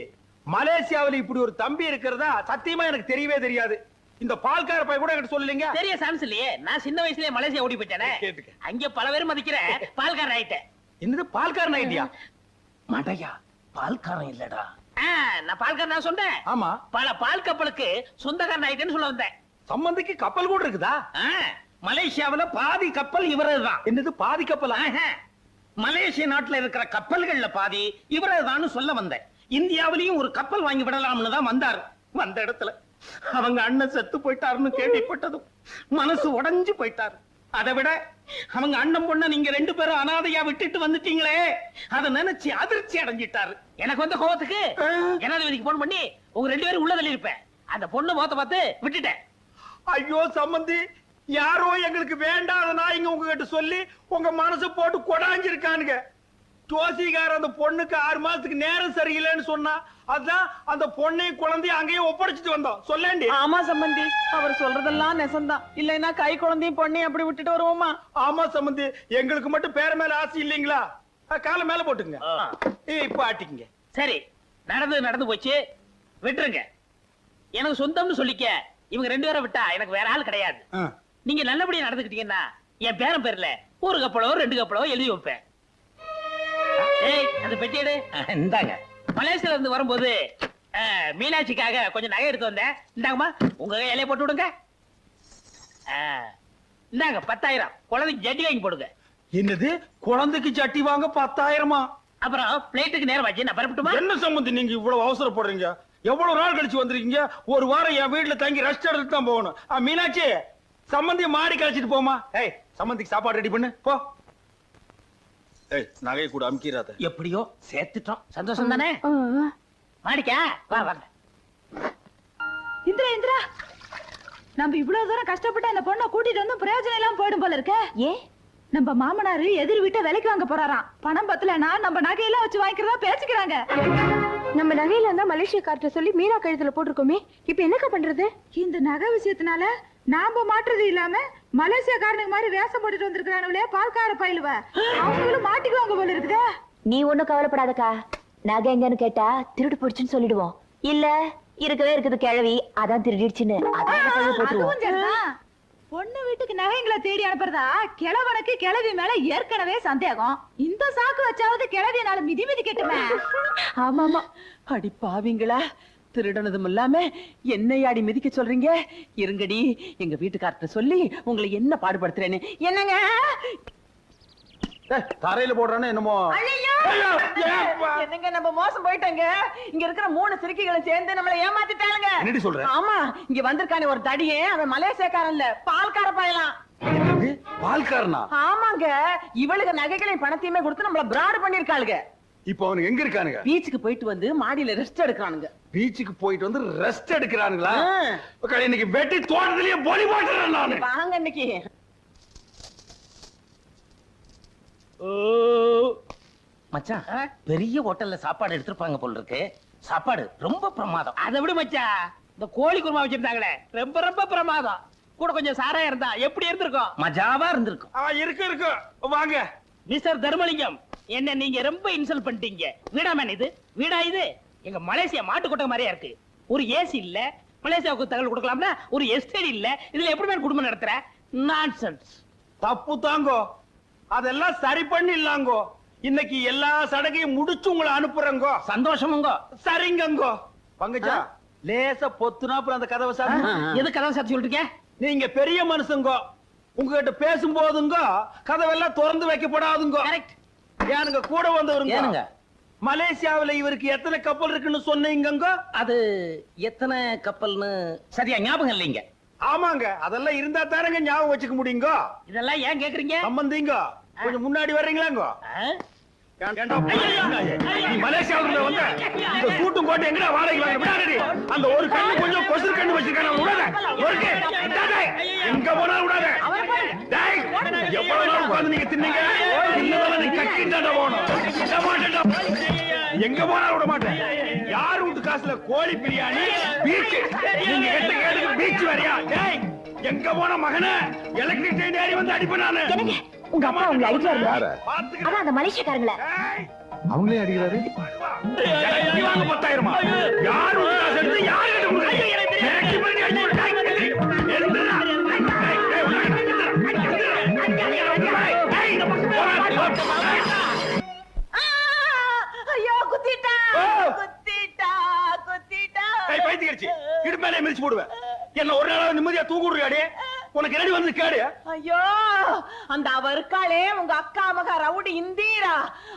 மலேசியாவில் இப்படி ஒரு தம்பி இருக்கிறதா சத்தியமா எனக்கு தெரியவே தெரியாது. இந்த பால்கார பையன் கூட என்கிட்ட சொல்லலீங்க. தெரிய சான்ஸ் இல்லையே. நான் சின்ன வயசுலயே மலேசியா ஓடி போயிட்டேனே. அங்க பல பேர் மதிக்கிற பால்காரன் ஆயிட்டேன். என்னது பால்காரன் ஆயிட்டியா? மடையா, பால்காரன் இல்லடா. நான் பால்காரன் நான் சொன்னேன். ஆமா, பல பால் கப்பலுக்கு சொந்தக்காரன் ஆயிட்டேன்னு சொல்ல வந்தேன். சம்பந்திக்கு கப்பல் கூட இருக்குதா? மலேசியாவுல பாதி கப்பல் இவரதுதான். என்னது பாதி கப்பலா? மலேசிய நாட்டுல இருக்கிற கப்பல்கள்ல பாதி இவரதுதான் சொல்ல வந்தேன். இந்தியாவிலையும் ஒரு கப்பல் வாங்கி விடலாம்னு தான் வந்தாரு. வந்த இடத்துல அவங்க அண்ணன் செத்து போயிட்டாருன்னு கேள்விப்பட்டதும் மனசு உடைஞ்சு போயிட்டாரு. அதை விட அவங்க அண்ணன் பொண்ண நீங்க 2 பேரும் அனாதையா விட்டுட்டு வந்துட்டீங்களே, அதை நினைச்சு அதிர்ச்சி அடைஞ்சிட்டாரு. எனக்கு வந்த கோவத்துக்கு ஜனாதிபதிக்கு போன் பண்ணி உங்க 2 பேரும் உள்ள தள்ளி இருப்பேன். அந்த பொண்ணு முகத்தை பார்த்து விட்டுட்டேன். ஐயோ சம்பந்தி, யாரோ எங்களுக்கு வேண்டாத நாய்ங்க உங்ககிட்ட சொல்லி உங்க மனசு போட்டு கொடாஞ்சிருக்கானுங்க. ஜோசிகார அந்த பொண்ணுக்கு 6 மாசத்துக்கு நேரம் சரியில்லைன்னு சொன்னா, அதான் அந்த பொண்ணையும் குழந்தையும் அங்கேயே ஒப்படைச்சிட்டு வந்தோம். சொல்லேண்டி. ஆமா சம்பந்தி, அவர் சொல்றதெல்லாம் நெசந்தான். இல்லைன்னா கை குழந்தையும் பொண்ணையும் அப்படி விட்டுட்டு வருவோமா? ஆமா சம்பந்தி, எங்களுக்கு மட்டும் பேர மேல ஆசை இல்லைங்களா? காலை மேல போட்டுங்க. இப்ப ஆட்டிக்குங்க. சரி, நடந்து போச்சு, விட்டுருங்க. எனக்கு சொந்தம்னு சொல்லிக்க. இவங்க 2 பேரை விட்டா எனக்கு வேற ஆள் கிடையாது. நீங்க நல்லபடியா நடந்துக்கிட்டீங்கன்னா என் பேரன் பேர்ல 1 கப்பலோ 2 கப்பலோ எழுதி வைப்பேன். ஏய், அந்த பெட்டி எடு. இந்தாங்க. மலேசியால இருந்து வரும்போது மீனாட்சிக்காக கொஞ்சம் நகை எடுத்து வந்தேன். இந்தாங்கம்மா, உங்க இலைய போட்டு விடுங்க. இந்தாங்க 10,000. குழந்தைக்கு ஜட்டி வாங்கி போடுங்க. என்னது, குழந்தைக்கு ஜட்டி வாங்க 10,000? அப்புறம் பிளேட்டுக்கு நேரம் ஆச்சு, நான் பரப்பட்டுமா? என்ன சம்பந்தி நீங்க இவ்வளவு அவசரப்படுறீங்க? எவ்வளவு நாள் கழிச்சு வந்திருக்கீங்க? 1 வாரம் என் வீட்டுல தங்கி ரெஸ்ட் எடுத்து தான் போகணும். மீனாட்சி, சம்பந்தி மாடி கழிச்சிட்டு போமா. ஏய், சம்பந்திக்கு சாப்பாடு ரெடி பண்ணு போ. ஏய், நகை கூட அமுக்கிறாத. எப்படியோ சேர்த்துட்டோம். சந்தோஷம் தானே? மாடிக்கா வா வாங்க. இந்திரா இந்திரா, நம்ம இவ்வளவு தூரம் கஷ்டப்பட்டு அந்த பொண்ணை கூட்டிட்டு வந்து பிரயோஜனம் எல்லாம் போயிடும் போல இருக்க. ஏன்? நம்ம மாமனாரு எதிர் வீட்டை விலைக்கு வாங்க போறாராம். பணம் பத்தலனா நம்ம நகையெல்லாம் வச்சு வாங்கிக்கிறதா பேசிக்கிறாங்க. நம்ம நகையில இருந்தா மலேசியக்கார்ட்ட சொல்லி மீரா கழுத்துல போட்டிருக்கோமே, இப்ப என்னக்கா பண்றது? இந்த நகை விஷயத்தினால நாம மாற்றுறது இல்லாம மலேசியக்காரனுக்கு மாதிரி வேஷம் போட்டுட்டு வந்திருக்கானுங்களே பால்கார பயிலுவ, அவங்களும் மாட்டிக்குவாங்க போல இருக்குதே. நீ ஒண்ணும் கவலைப்படாதக்கா. நகை எங்கன்னு கேட்டா திருடு போடுச்சுன்னு சொல்லிடுவோம். இல்ல இருக்கவே இருக்குது கிழவி, அதான் திருடிடுச்சுன்னு போட்டுருவோம். பொண்ணு வீட்டுக்கு நகைங்களை தேடி அனுப்புறதா கிழவனுக்கு கிழவி மேல ஏற்கனவே சந்தேகம். இந்த சாக்கு வச்சாவது கிழவியனால மிதி மிதி கெட்டுமே. ஆமாமா, அடி பாவிங்களா, திருடனதும் இல்லாம என்னையாடி மிதிக்க சொல்றீங்க? இருங்கடி, எங்க வீட்டுக்கார்ட்ட சொல்லி உங்களை என்ன பாடுபடுத்துறேன்னு. என்னங்க தரையில போடுறானே என்னமோ. என்னங்க நம்ம மோசம் போயிட்டாங்க. இங்க இருக்கிற 3 சிறுக்கிகளை சேர்ந்து நம்மள ஏமாத்திட்டாங்க. என்னடி சொல்ற? ஆமா, இங்க வந்திருக்கானே ஒரு தடியே, அவன் மலேசியக்காரன் இல்ல, பால்கார பயலாம். பால்காரனா? ஆமாங்க, இவளுக்கு நகைகளையும் பணத்தையுமே கொடுத்து நம்மள பிராட் பண்ணிருக்காளுங்க. இப்போ அவனுக்கு எங்க இருக்கானுங்க? பீச்சுக்கு போயிட்டு வந்து மாடியில ரெஸ்ட் எடுக்கிறானுங்க. பீச்சுக்கு போயிட்டு வந்து ரெஸ்ட் எடுக்கிறானுங்களா? இன்னைக்கு வெட்டி தோட்டத்திலேயே பொலி போட்டுறேன் நானு. வாங்க இன்னைக்கு. மச்சான், பெரிய ஹோட்டல்ல சாப்பாடு எடுத்துருப்பாங்க போல இருக்கு. சாப்பாடு ரொம்ப பிரமாதம். அதை விட மச்சான், இந்த கோழி குருமா வச்சிருந்தாங்களே ரொம்ப ரொம்ப பிரமாதம். கூட கொஞ்சம் சாராயம் இருந்தா எப்படி இருந்திருக்கும்? மஜாவா இருந்திருக்கும். இருக்கு இருக்கு, வாங்க. மிஸ்டர் தர்மலிங்கம், என்ன நீங்க ரொம்ப இன்சல்ட் பண்ணிட்டீங்க. வீடா மேன் இது? வீடா இது? எங்க மலேசியா மாட்டு கொட்டை மாதிரியா இருக்கு. ஒரு ஏசி இல்ல, மலேசியாவுக்கு தகவல் கொடுக்கலாம்னா ஒரு எஸ்டேட் இல்ல. இதுல எப்படி மேன் குடும்பம் நடத்துற? நான்சென்ஸ். தப்பு தாங்கோ, அதெல்லாம் சரி பண்ணிடலாங்கோ. இன்னைக்கு எல்லா சடகையும் முடிச்சு உங்களை அனுப்புறேங்கோ. சந்தோஷமுங்க. சரிங்கங்கோ. பங்கஜா, லேசா பொத்துனாப்புல அந்த கதவை சார். எது கதவை சாத்தி சொல்லிருக்க? நீங்க பெரிய மனுஷங்கோ, உங்ககிட்ட பேசும் போதுங்க கதவெல்லாம் திறந்து வைக்கப்படாதுங்க. ஏனுங்க கூட வந்தவருங்க? மலேசியாவில இவருக்கு எத்தனை கப்பல் இருக்குன்னு சொன்னீங்க? அது எத்தனை கப்பல்னு சரியா ஞாபகம் இல்லைங்க. ஆமாங்க, அதெல்லாம் இருந்தா தானங்க ஞாபகம் வச்சுக்க முடியுங்க. இதெல்லாம் ஏன் கேக்குறீங்க? சம்பந்திங்க, கொஞ்சம் முன்னாடி வர்றீங்களாங்க? மலேசியாவுல வந்த இந்த சூட்டும் கோட்டை எங்கடா வாடகைக்கு விடாதடி. அந்த ஒரு கண்ணு கொஞ்சம் கொசு கண்ணு வச்சிருக்கான விடாத. எங்க போனாலும் விடாத. எவ்வளவு நாள் உட்கார்ந்து நீங்க தின்னீங்க? கட்டிட்டாண்டா போகணும். எங்க போனாலும் விட மாட்டேன். யார் வீட்டு காசுல கோழி பிரியாணி பீச், நீங்க எட்ட கேட்டுக்கு பீச் வரையா? எங்க போன மகன எலக்ட்ரிக் ட்ரெயின் ஏறி வந்து அடிப்பேன் நானு. உங்க அப்பா உங்களை அடிக்கிறாரு. அதான் அந்த மலேசியக்காரங்கள அவங்களே அடிக்கிறாரு. 10,000 யார் வீட்டு காசு எடுத்து யார் கிட்ட கொடுக்குறீங்க? ஐயோ, குத்திட்டா குத்திட்டா குத்திட்டா. பைத்தியக்காரச்சி, இடுப்பேலே மிதிச்சு போடுவேன். என்ன ஒரு நாளாவது நிம்மதியா தூங்க விடுறியாடி? உனக்கு என்னடி வந்து கேடு? ஐயோ, அந்த அவ இருக்காளே உங்க அக்கா மக ரவுடி இந்தீரா,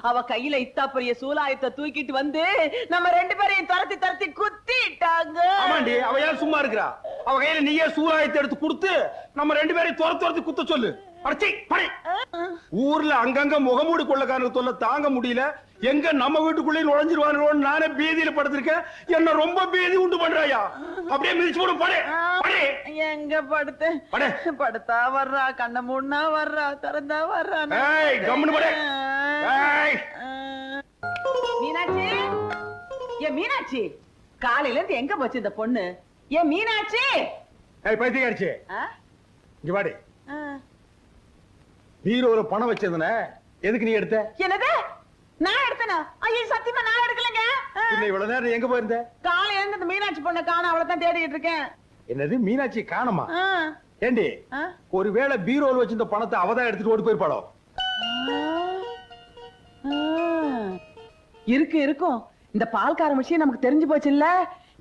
அவ கையில இத்தா பெரிய சூலாயத்தை தூக்கிட்டு வந்து நம்ம 2 பேரையும் துரத்தி துரத்தி குத்திட்டாங்க. ஆமாண்டி, அவ ஏன் சும்மா இருக்கிறா? அவ கையில நீயே சூலாயத்தை எடுத்து கொடுத்து நம்ம 2 பேரையும் துரத்தி குத்த சொல்லு. ஊர்ல அங்கங்க முகமூடி கொள்ளக்காரனுக்கு தொல்லை தாங்க முடியல. எங்க நம்ம வீட்டுக்குள்ளே நுழைஞ்சிருவானு நானே பீதியில படுத்திருக்கேன். என்ன ரொம்ப பீதி உண்டு பண்றாயா? அப்படியே மிதிச்சு போடும். படே எங்க படுத்து படுத்தா வர்றா, கண்ண மூடனா வர்றா, திறந்தா வர்றா. கம்முனு படே. மீனாட்சி, ஏ மீனாட்சி, காலையில இருந்து எங்க போச்சு இந்த பொண்ணு? ஏ மீனாட்சி. பைத்தியக்காரச்சி, இங்க வாடி. பீரோல பணம் வச்சிருந்தனே, எதுக்கு நீ எடுத்த? என்னது? நான் எடுத்தனா? ஐயோ, சத்தியமா நான் எடுக்கலங்க. இல்ல, இவ்வளவு நேரம் எங்க போயிருந்த? காலையில இருந்து இந்த மீனாட்சி பொண்ணை காணோம், அவளை தான் தேடிட்டு இருக்கேன். என்னது, மீனாட்சி காணுமா? ஏண்டி, ஒருவேளை பீரோல வச்சிருந்த பணத்தை அவதான் எடுத்துட்டு ஓடி போயிருப்பாளோ? இருக்கும். இந்த பால்கார விஷயம் நமக்கு தெரிஞ்சு போச்சு இல்ல?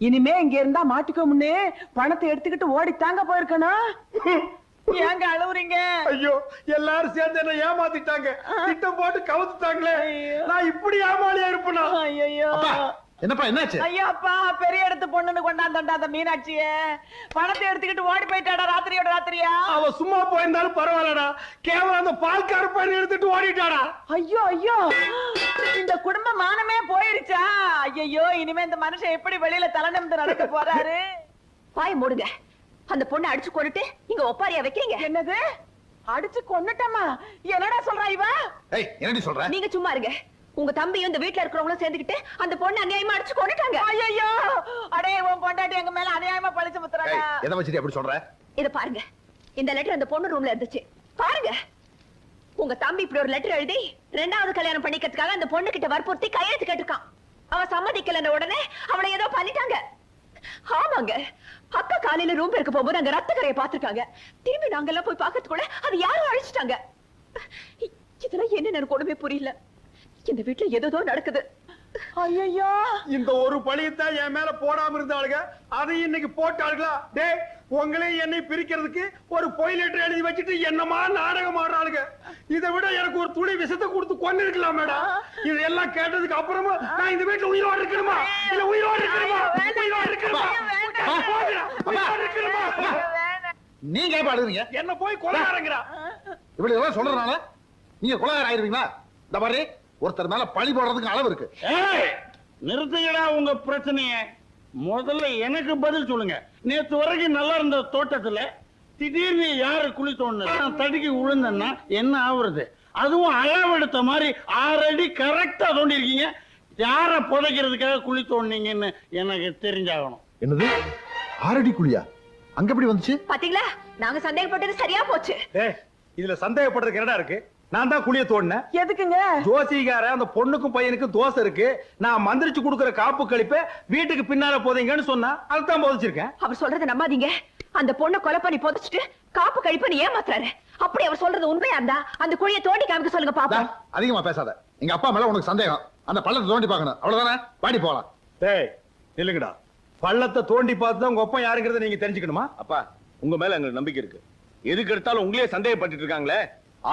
இனிமே இங்க இருந்தா மாட்டிக்கோம்னு பணத்தை எடுத்துக்கிட்டு ஓடி தாங்க போயிருக்கணும். ஏங்க அழுவுறீங்க? ஐயோ, எல்லாரும் சேர்ந்து என்ன ஏமாத்திட்டாங்க. திட்டம் போட்டு கவுத்துட்டாங்களே. நான் இப்படி ஏமாளியா இருப்பேனா? ஐயோ, என்னப்பா என்னாச்சு? ஐயோ அப்பா, பெரிய இடத்து பொண்ணுன்னு கொண்டாந்தா அந்த மீனாட்சிய பணத்தை எடுத்துக்கிட்டு ஓடி போயிட்டாடா ராத்திரியோட ராத்திரியா. அவ சும்மா போயிருந்தாலும் பரவாயில்லடா, கேவலம் அந்த பால்கார பையன் எடுத்துட்டு ஓடிட்டாடா. ஐயோ ஐயோ, இந்த குடும்ப மானமே போயிருச்சா? ஐயோ, இனிமே இந்த மனுஷன் எப்படி வெளியில தலை நிமிர்ந்து நடக்க போறாரு? வாய மூடுங்க. அந்த பொண்ணை அடிச்சு கொண்டுட்டு இங்க ஒப்பாரியா வைக்கிறீங்க. என்னது அடிச்சு கொன்னுட்டமா? என்னடா சொல்றா இவ? ஏய் என்னடி சொல்ற? நீங்க சும்மா இருங்க. உங்க தம்பியும் இந்த வீட்ல இருக்கிறவங்களும் சேர்ந்துக்கிட்டு அந்த பொண்ணை அநியாயமா அடிச்சு கொண்டுட்டாங்க. ஐயோ அடே உன் பொண்டாட்டி எங்க மேல அநியாயமா பழிச்சு முத்துறாங்க. எதை வச்சிட்டு அப்படி சொல்ற? இத பாருங்க. இந்த லெட்டர் அந்த பொண்ணு ரூம்ல இருந்துச்சு. பாருங்க. உங்க தம்பி இப்படி ஒரு லெட்டர் எழுதி 2வது கல்யாணம் பண்ணிக்கிறதுக்காக அந்த பொண்ணு கிட்ட வற்புறுத்தி கையெழுத்து கேட்டிருக்கான். அவ சம்மதிக்கலன்ற உடனே அவளை ஏதோ பண்ணிட்டாங்க. ஆமாங்க. அக்கா காலையில ரூம் இருக்க போகும்போது அங்க ரத்த கரையை பாத்துருக்காங்க. திரும்பி நாங்க எல்லாம் போய் பாக்கிறதுக்குள்ள அது யாரும் அழிச்சிட்டாங்க. இதெல்லாம் என்ன எனக்கு ஒண்ணுமே புரியல. இந்த வீட்டுல ஏதோ நடக்குது. ஐயோ இந்த ஒரு பழியத்தான் என் மேல போடாம இருந்தாளுங்க, அதை இன்னைக்கு போட்டாளுங்களா? டே உங்களே என்னை பிரிக்கிறதுக்கு ஒரு பொய் லெட்டர் எழுதி வச்சுட்டு என்னமா நாடகம் ஆடுறாளுங்க. இதை விட எனக்கு ஒரு துளி விஷத்தை கொடுத்து கொண்டு இருக்கலாம் மேடம். இதெல்லாம் கேட்டதுக்கு அப்புறமா நான் இந்த வீட்டுல உயிரோடு இருக்கணுமா? இல்ல உயிரோடு இருக்கணுமா? உயிரோடு இருக்கணுமா? உயிரோடு இருக்கணுமா? நீங்க ஏன் பாடுறீங்க? என்ன போய் கொலைகாரங்கடா. இப்படி எல்லாம் சொல்றதுனால நீங்க கொலைகார ஆயிருவீங்களா? இந்த மாதிரி ஒருத்தர் மேல பழி போடுறதுக்கு அளவு இருக்கு. நிறுத்துங்கடா உங்க பிரச்சனைய. முதல்ல எனக்கு பதில் சொல்லுங்க. நேத்து வரைக்கும் நல்லா இருந்த தோட்டத்துல திடீர்னு யாரு குழி தோணுது? நான் தடுக்கி விழுந்தேன்னா என்ன ஆகுறது? அதுவும் அளவெடுத்த மாதிரி 6 அடி கரெக்டா தோண்டி இருக்கீங்க. யார புதைக்கிறதுக்காக குழி தோண்டிங்கன்னு எனக்கு தெரிஞ்சாகணும். என்னது 6 அடி குழியா? அங்க எப்படி வந்துச்சு? பாத்தீங்களா, நாங்க சந்தேகப்பட்டது சரியா போச்சு. இதுல சந்தேகப்படுறதுக்கு என்னடா இருக்கு? நான் தான் குழிய தோண்டினேன். எதுக்குங்க? ஜோசிகார அந்த பொண்ணுக்கும் பையனுக்கும் தோசை இருக்கு, நான் மந்திரிச்சு கொடுக்கிற காப்பு கழிப்ப வீட்டுக்கு பின்னால போதீங்கன்னு சொன்னா அதுதான் போதிச்சிருக்கேன். அவர் சொல்றத நம்பாதீங்க. அந்த பொண்ணை கொலை பண்ணி புதைச்சிட்டு காப்பு கழிப்பன்னு ஏமாத்துறாரு. அப்படி அவர் சொல்றது உண்மையா இருந்தா அந்த குழியை தோண்டி காமிக்க சொல்லுங்க பாப்போம். அதிகமா பேசாத. எங்க அப்பா மேல உனக்கு சந்தேகம். அந்த பள்ளத்தை தோண்டி பார்க்கணும், அவ்வளவுதானே? பாடி போலாம். டேய் நில்லுங்கடா. பள்ளத்தை தோண்டி பார்த்து தான் உங்க அப்பா யாருங்கிறத நீங்க தெரிஞ்சுக்கணுமா? அப்பா உங்க மேல எங்களுக்கு நம்பிக்கை இருக்கு. எதுக்கு எடுத்தாலும் உங்களே சந்தேகப்பட்டு இருக்காங்களே,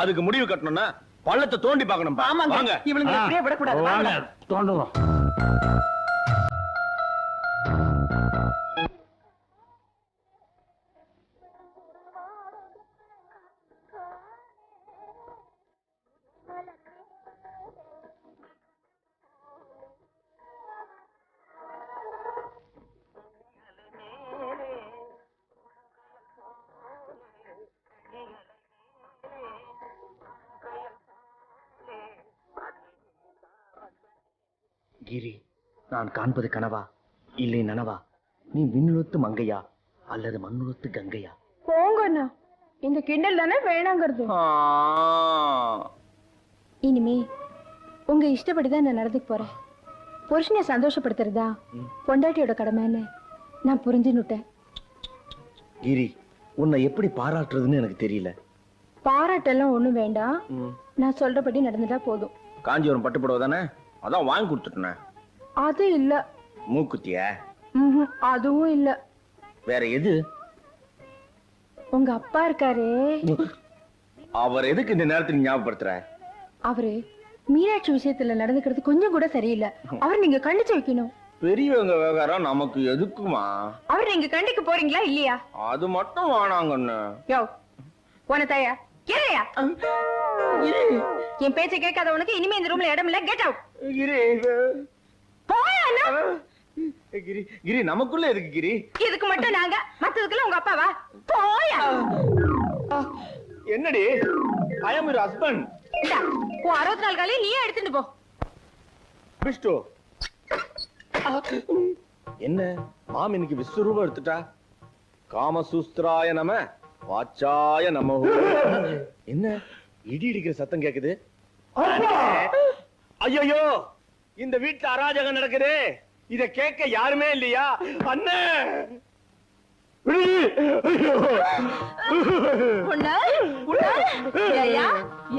அதுக்கு முடிவு கட்டணும்னா பள்ளத்தை தோண்டி பார்க்கணும். ஆமாங்க. இவளுங்க இப்படியே விடக்கூடாது. வாங்க தோண்டுவோம். கிரி, நான் காண்பது கனவா இல்லை நனவா? நீ விண்ணுலத்து மங்கையா அல்லது மண்ணுலத்து கங்கையா? போங்கண்ணா, இந்த கிண்டல் தானே வேணாங்கிறது. இனிமே உங்க இஷ்டப்படிதான் நான் நடந்துக்கு போறேன். புருஷனை சந்தோஷப்படுத்துறதா பொண்டாட்டியோட கடமைன்னு நான் புரிஞ்சுன்னுட்டேன். கிரி, உன்னை எப்படி பாராட்டுறதுன்னு எனக்கு தெரியல. பாராட்டெல்லாம் ஒண்ணும் வேண்டாம், நான் சொல்றபடி நடந்துட்டா போதும். காஞ்சிபுரம் பட்டுப்படவை தானே, அதான் வாங்கி கொடுத்துட்டேன். அது இல்ல. மூக்குத்திய? அதுவும் இல்ல. வேற எது? உங்க அப்பா இருக்காரே, அவர் எதுக்கு இந்த நேரத்தில் ஞாபகப்படுத்துற? அவரு மீனாட்சி விஷயத்துல நடந்துக்கிறது கொஞ்சம் கூட சரியில்லை. அவர் நீங்க கண்டிச்சு வைக்கணும். பெரியவங்க விவகாரம் நமக்கு எதுக்குமா? அவர் நீங்க கண்டிக்க போறீங்களா இல்லையா? அது மட்டும் வேணாங்கன்னு. யோ போன தாயா கேளையா? என் பேச்சை கேட்காத உனக்கு இனிமே இந்த ரூம்ல இடம் இல்ல. Get out. போயா? கிரி, கிரி நமக்குள்ள எதுக்கு கிரி? இதுக்கு மட்டும் நாங்க, மத்ததுக்குள்ள உங்க அப்பாவா? போயா. என்னடி? ஐ அம் யுவர் ஹஸ்பண்ட். உன் 64 காலையை நீயே எடுத்துட்டு போ. விஷ்ணு என்ன மாமினுக்கு விஸ்வரூபம் எடுத்துட்டா? காமசூஸ்திராய நம வாச்சாய நம. என்ன இடி இடிக்கிற சத்தம் கேக்குது? ஐயோ, இந்த வீட்டுல அராஜகம் நடக்குது. இத கேட்க யாருமே இல்லையா? அண்ணே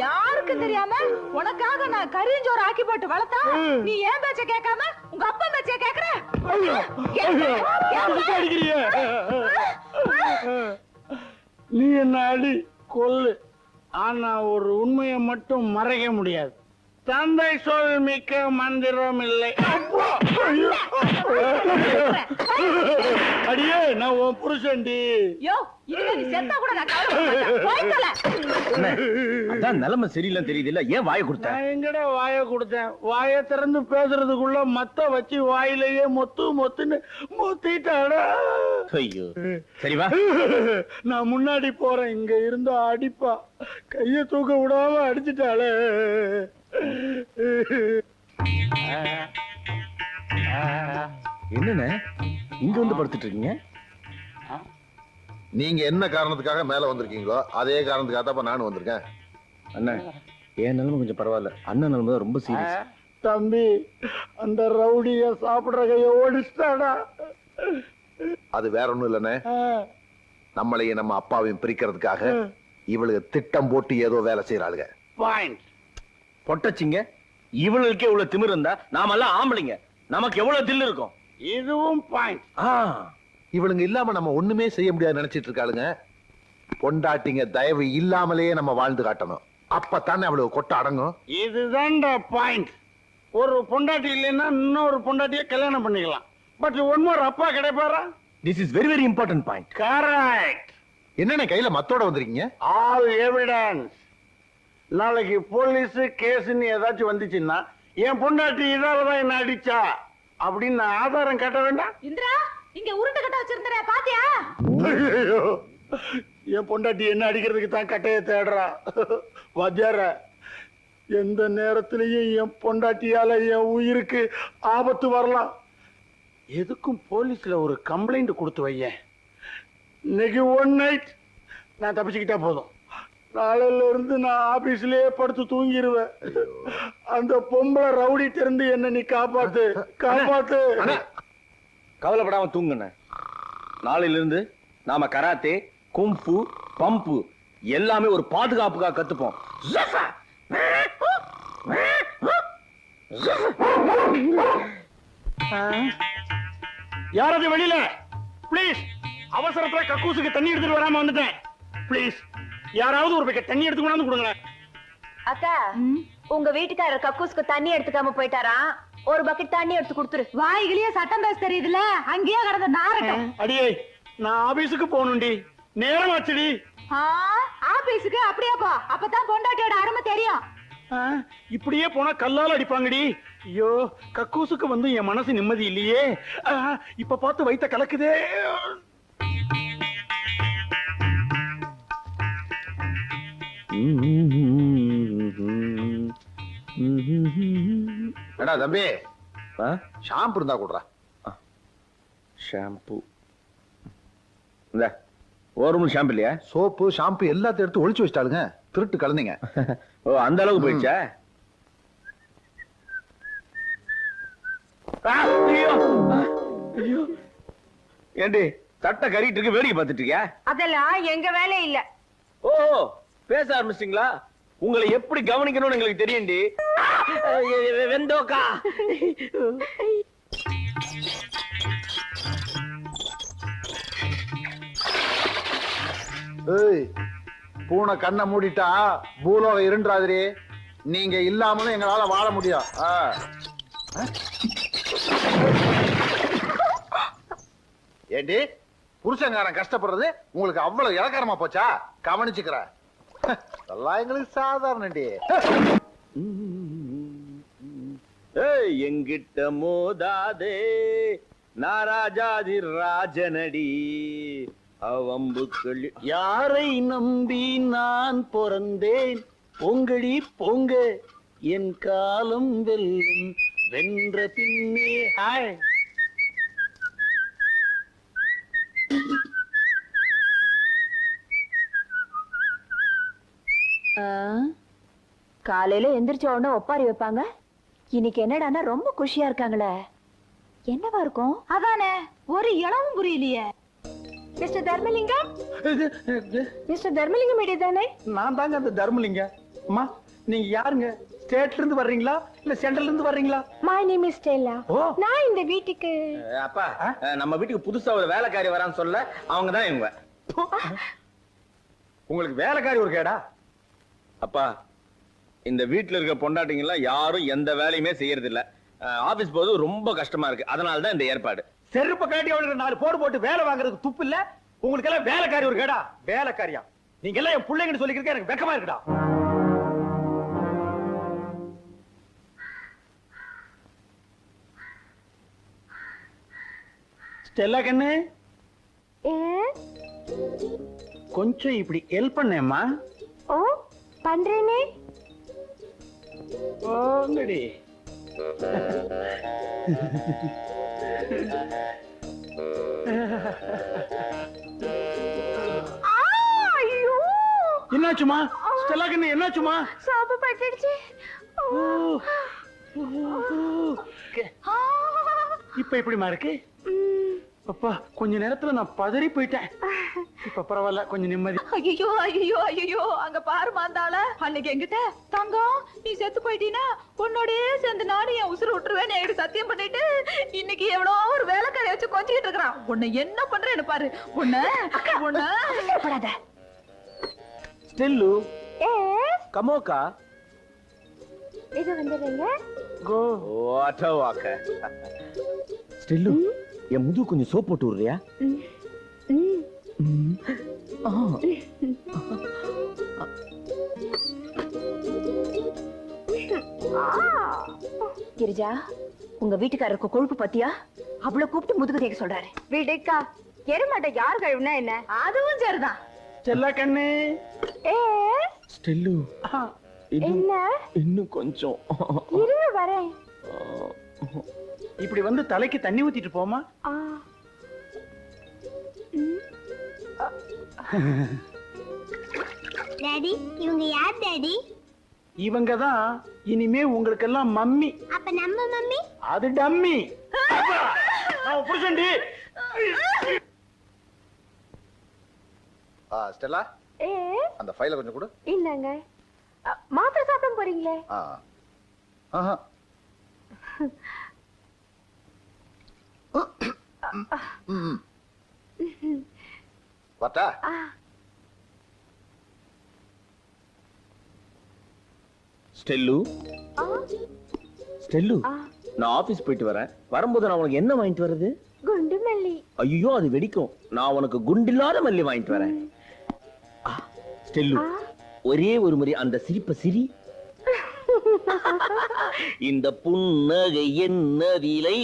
யாருக்கு தெரியாம உனக்காக நான் கரிஞ்சோறு ஆக்கி போட்டு வளர்த்தா நீ ஏன் பேச்ச கேட்காம உங்க அப்பா பேச்ச கேக்குற? நீ என்ன அடி கொல்லு, ஆனா ஒரு உண்மையை மட்டும் மறைக்க முடியாது. தந்தை சொல் மிக்க மந்திரம் இல்லை. அடியே நான் உன் புருஷன்டி. யோ இதுல நீ செத்தா கூட நான் கவலைப்பட அதான் நிலைமை சரியில்லைன்னு தெரியுது இல்ல, ஏன் வாயை கொடுத்த? நான் எங்கடா வாயை கொடுத்தேன்? வாயை திறந்து பேசுறதுக்குள்ள மத்த வச்சு வாயிலேயே மொத்துன்னு மொத்திட்டாடா. ஐயோ சரி வா. நான் முன்னாடி போறேன், இங்க இருந்து அடிப்பா. கைய தூக்க விடாம அடிச்சுட்டாளே. என்னண்ணே இங்க வந்து படுத்துட்டு இருக்கீங்க? நீங்க என்ன காரணத்துக்காக மேல வந்திருக்கீங்களோ அதே காரணத்துக்காக தான் நானும் வந்திருக்கேன். அண்ணன் என் நிலைமை கொஞ்சம் பரவாயில்ல, அண்ணன் நிலைமை தான் ரொம்ப சீரியஸ். தம்பி அந்த ரவுடிய சாப்பிடுற கைய ஓடிச்சிட்டாடா. அது வேற ஒண்ணும் இல்லண்ணே, நம்மளையும் நம்ம அப்பாவையும் பிரிக்கிறதுக்காக இவளுக்கு திட்டம் போட்டு ஏதோ வேலை செய்யறாளுங்க. பொட்டச்சிங்க இவளுக்கே இவ்வளவு திமிர் இருந்தா நாமெல்லாம் ஆம்பளைங்க, நமக்கு எவ்வளவு தில்லு இருக்கும். இதுவும் பாயிண்ட். இவளுங்க இல்லாம நம்ம ஒண்ணுமே செய்ய முடியாது நினைச்சிட்டு இருக்காளுங்க. பொண்டாட்டிங்க தயவு இல்லாமலேயே நம்ம வாழ்ந்து காட்டணும், அப்பத்தானே அவளுக்கு கொட்ட அடங்கும். இதுதான்டா பாயிண்ட். ஒரு பொண்டாட்டி இல்லைன்னா இன்னொரு பொண்டாட்டிய கல்யாணம் பண்ணிக்கலாம். பட் ஒன் மோர் அப்பா கிடைப்பாரா? This is very very important point. Correct. என்னென்ன கையில மத்தோட வந்திருக்கீங்க? All evidence. நாளைக்கு போலீஸ் கேஸ்ன்னு ஏதாச்சும் வந்துச்சுன்னா என் பொண்டாட்டி இதாலதான் என்ன அடிச்சா அப்படின்னு நான் ஆதாரம் கட்ட வேண்டாம். இந்திரா இங்க உருண்டை கட்ட வச்சிருந்தே பாத்தியா? ஐயோ, என் பொண்டாட்டி என்ன அடிக்கிறதுக்கு தான் கட்டைய தேடுறா. வாத்தியார, எந்த நேரத்திலையும் என் பொண்டாட்டியால என் உயிருக்கு ஆபத்து வரலாம். எதுக்கும் போலீஸ்ல ஒரு கம்ப்ளைண்ட் கொடுத்து வையேன். இன்னைக்கு ஒன் நைட் நான் தப்பிச்சுக்கிட்டா போதும், நாளையில இருந்து நான் ஆபீஸ்லயே படுத்து தூங்கிடுவேன். அந்த பொம்பளை ரவுடி திறந்து என்ன நீ காப்பாத்து காப்பாத்து. கவலைப்படாம தூங்குன. நாளையில இருந்து நாம கராத்தே, கும்ஃபு, பம்பு எல்லாமே ஒரு பாதுகாப்புக்காக கத்துப்போம். யாராவது வெளியில பிளீஸ். அவசரத்துல கக்கூசுக்கு தண்ணி எடுத்துட்டு வராம வந்துட்டேன். பிளீஸ் யாராவது ஒரு பக்கெட் தண்ணி எடுத்து கொண்டாந்து கொடுங்க. அக்கா உங்க வீட்டுக்காரர் கக்கூஸ்க்கு தண்ணி எடுத்துக்காம போயிட்டாரா, ஒரு பக்கெட் தண்ணி எடுத்து கொடுத்துரு. வாய்கிலேயே சட்டம் பேச தெரியுதுல, அங்கேயே கடந்த நாரட்டம். அடியே நான் ஆபீஸுக்கு போகணும்டி, நேரம் ஆச்சுடி. ஆபீஸுக்கு அப்படியாப்பா, அப்பதான் பொண்டாட்டியோட அருமை தெரியும். இப்படியே போனா கல்லால அடிப்பாங்கடி. ஐயோ கக்கூசுக்கு வந்து என் மனசு நிம்மதி இல்லையே. இப்ப பார்த்து வைத்த கலக்குதே. ஏடா தம்பி, ஷாம்பு இருந்தா கூடுறா. ஷாம்பு இந்த ஒரு ஷாம்பு இல்லையா? சோப்பு ஷாம்பு எல்லாத்தையும் எடுத்து ஒளிச்சு வச்சிட்டாளுங்க, திருட்டு கலந்தீங்க. ஓ அந்த அளவுக்கு போயிடுச்சா? ஏண்டி தட்டை கறிட்டு இருக்கு, வேடிக்கை பார்த்துட்டு இருக்கியா? அதெல்லாம் எங்க வேலை இல்ல. ஓ பேச ஆரம்பிச்சிட்டீங்களா? உங்களை எப்படி கவனிக்கணும்னு எங்களுக்கு தெரியும்டி. வெந்தோக்கா பூனை கண்ணை மூடிட்டா பூலோகம் இருண்டாதிரி. நீங்க இல்லாமலும் எங்களால வாழ முடியும். ஏண்டி புருஷங்காரன் கஷ்டப்படுறது உங்களுக்கு அவ்வளவு இலக்காரமா போச்சா? கவனிச்சுக்கிற எல்லாம் எங்களுக்கு சாதாரண. எங்கிட்ட மோதாதே நாராஜாதி ராஜனடி அவம்புக்கள். யாரை நம்பி நான் பிறந்தேன்? பொங்கடி பொங்க என் காலம் வெல்லும் வென்ற பின்னே. ஹாய் காலையில எந்திரிச்ச உடனே ஒப்பாரி வைப்பாங்க. இன்னைக்கு என்னடான்னா ரொம்ப குஷியா இருக்காங்களே, என்னவா இருக்கும்? அதானே ஒரு இளவும் புரியலையே. மிஸ்டர் தர்மலிங்கம், மிஸ்டர் தர்மலிங்கம் தானே? நான் தாங்க அந்த தர்மலிங்கம். அம்மா நீங்க யாருங்க? ஸ்டேட்ல இருந்து வர்றீங்களா இல்ல சென்ட்ரல்ல இருந்து வர்றீங்களா? My name is Stella. நான் இந்த வீட்டுக்கு அப்பா, நம்ம வீட்டுக்கு புதுசா ஒரு வேலைக்காரி வரான்னு சொல்ல அவங்க தான் இவங்க. உங்களுக்கு வேலைக்காரி ஒரு கேடா? அப்பா இந்த வீட்டுல இருக்க பொண்டாட்டிங்க எல்லாம் யாரும் எந்த வேலையுமே செய்யறது இல்ல. ஆபீஸ் போது ரொம்ப கஷ்டமா இருக்கு. அதனால தான் இந்த ஏற்பாடு. செருப்பு காட்டி அவளுக்கு 4 போடு போட்டு வேலை வாங்குறதுக்கு துப்பு இல்ல. உங்களுக்கு எல்லாம் வேலைக்காரி ஒரு கேடா? வேலைக்காரியா? நீங்க எல்லாம் என் பிள்ளைங்கன்னு சொல்லிக்கிறதுக்கு எனக்கு வெக்கமா இருக்குடா. ஸ்டெல்லா கண்ணு, கொஞ்சம் இப்படி ஹெல்ப் பண்ணேம்மா. ஓ பண்றேனே. ஓங்கடி. என்னாச்சுமா ஸ்டெல்லா கண்ணு, என்னாச்சுமா? சோப்பு பட்டுடுச்சு. இப்ப எப்படிமா இருக்கு? அப்பா கொஞ்ச நேரத்துல நான் பதறி போயிட்டேன். இப்ப பரவாயில்ல, கொஞ்சம் நிம்மதி. ஐயோ ஐயோ ஐயோ, அங்க பாரு மாந்தாள. அன்னைக்கு என்கிட்ட தங்கம் நீ செத்து போயிட்டீனா உன்னோடயே சேர்ந்து நானும் என் உசுறு விட்டுருவேன் என்கிட்ட சத்தியம் பண்ணிட்டு இன்னைக்கு எவ்வளோ ஒரு வேலைக்காரை வச்சு கொஞ்சிட்டு இருக்கிறான். உன்னை என்ன பண்றேன்னு பாரு. உன்ன ஸ்டெல்லு கமோக்கா இது வந்துடுங்க. கோ வாட்ட வாக்க. ஸ்டெல்லு என் முது கொஞ்சம் சோப் போட்டு விடுறியா? கிரிஜா, உங்க வீட்டுக்காரருக்கு கொழுப்பு பத்தியா? அவ்வளவு கூப்பிட்டு முதுகு தேக்க சொல்றாரு. வீடுக்கா எருமாட்ட யார் கழுவுனா என்ன? அதுவும் சரிதான். ஸ்டெல்லா கண்ணு. ஸ்டெல்லு என்ன? இன்னும் கொஞ்சம் இருங்க வரேன். இப்படி வந்து தலைக்கு தண்ணி ஊத்திட்டு போமா. டாடி, இவங்க யார் டாடி? இவங்க தான் இனிமே உங்களுக்கு எல்லாம் மம்மி. அப்ப நம்ம மம்மி? அது டம்மி. நான் புருஷன்டி. ஸ்டெல்லா, அந்த ஃபைலை கொஞ்சம் கொடு. இல்லங்க, மாத்திரை சாப்பிட போறீங்களே? வாட்டா. ஸ்டெல்லு ஸ்டெல்லு, நான் ஆபீஸ் போயிட்டு வரேன். வரும்போது நான் உனக்கு என்ன வாங்கிட்டு வர்றது? குண்டு மல்லி. ஐயோ அது வெடிக்கும். நான் உனக்கு குண்டில்லாத மல்லி வாங்கிட்டு வரேன். ஸ்டெல்லு, ஒரே ஒரு முறை அந்த சிரிப்பை சிரி. இந்த புன்னகை என்ன விலை,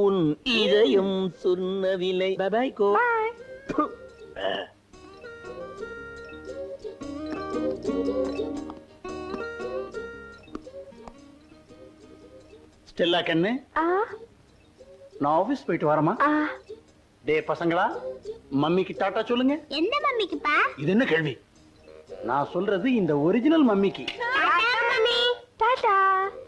உன் இதயம் சொன்ன விலை. By by go. ஸ்டெல்லா கண்ணு, நான் ஆபீஸ் போயிட்டு வரமா? டே பசங்களா, மம்மிக்கு டாட்டா சொல்லுங்க. எந்த மம்மிக்குப்பா? இது என்ன கேள்வி? நான் சொல்றது இந்த ஒரிஜினல் மம்மிக்கு. Tata mummy. Tata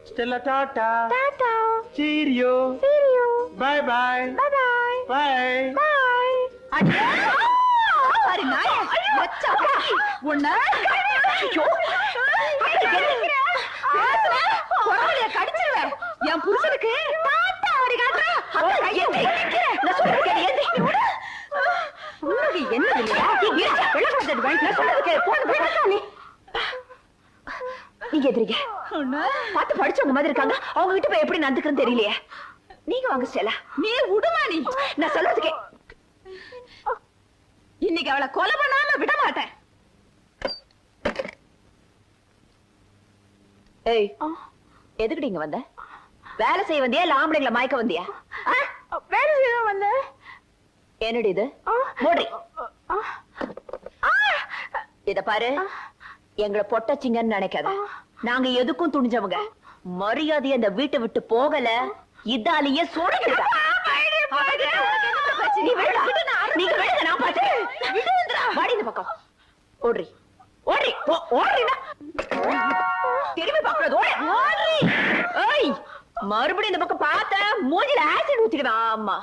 Stella. Tata. Tata. Cheerio. Cheerio. Bye bye. Bye bye. Bye bye. பாரு நாயே, லட்சப்பா. உன்னை கடிச்சிருவேன். என் புருஷனுக்கு நீங்க எதிரிங்க பார்த்து படிச்சவங்க மாதிரி இருக்காங்க. அவங்க கிட்ட போய் எப்படி நடந்துக்கிறேன்னு தெரியலையே. நீங்க வாங்க ஸ்டெல்லா. நீ விடுமா? நீ நான் சொல்றதுக்கே இன்னைக்கு அவளை கொலை பண்ணாம விட மாட்டேன். ஏய், எதுக்குடி இங்க வந்த? வேலை செய்ய வந்தியா இல்ல ஆம்பளைங்களை மயக்க வந்தியா? வேலை செய்ய வந்த. என்னடி இது? மூடி. இத பாரு, எங்களை பொட்டச்சிங்கன்னு நினைக்காத. நாங்க எதுக்கும் துணிஞ்சவங்க. மரியாதையை இந்த வீட்டை விட்டு போகல, இதாலேயே சோடிக்கிட்டா. நீங்க விடுங்க, நான் பாத்து. வாடி இந்த பக்கம். ஓடுறி ஓடுறி ஓடுறீனா? திரும்பி பாக்குறது ஓடுறி. ஏய், மறுபடியும் இந்த பக்கம் பார்த்த மூஞ்சில ஆசிட் ஊத்திடுவேன். ஆமா.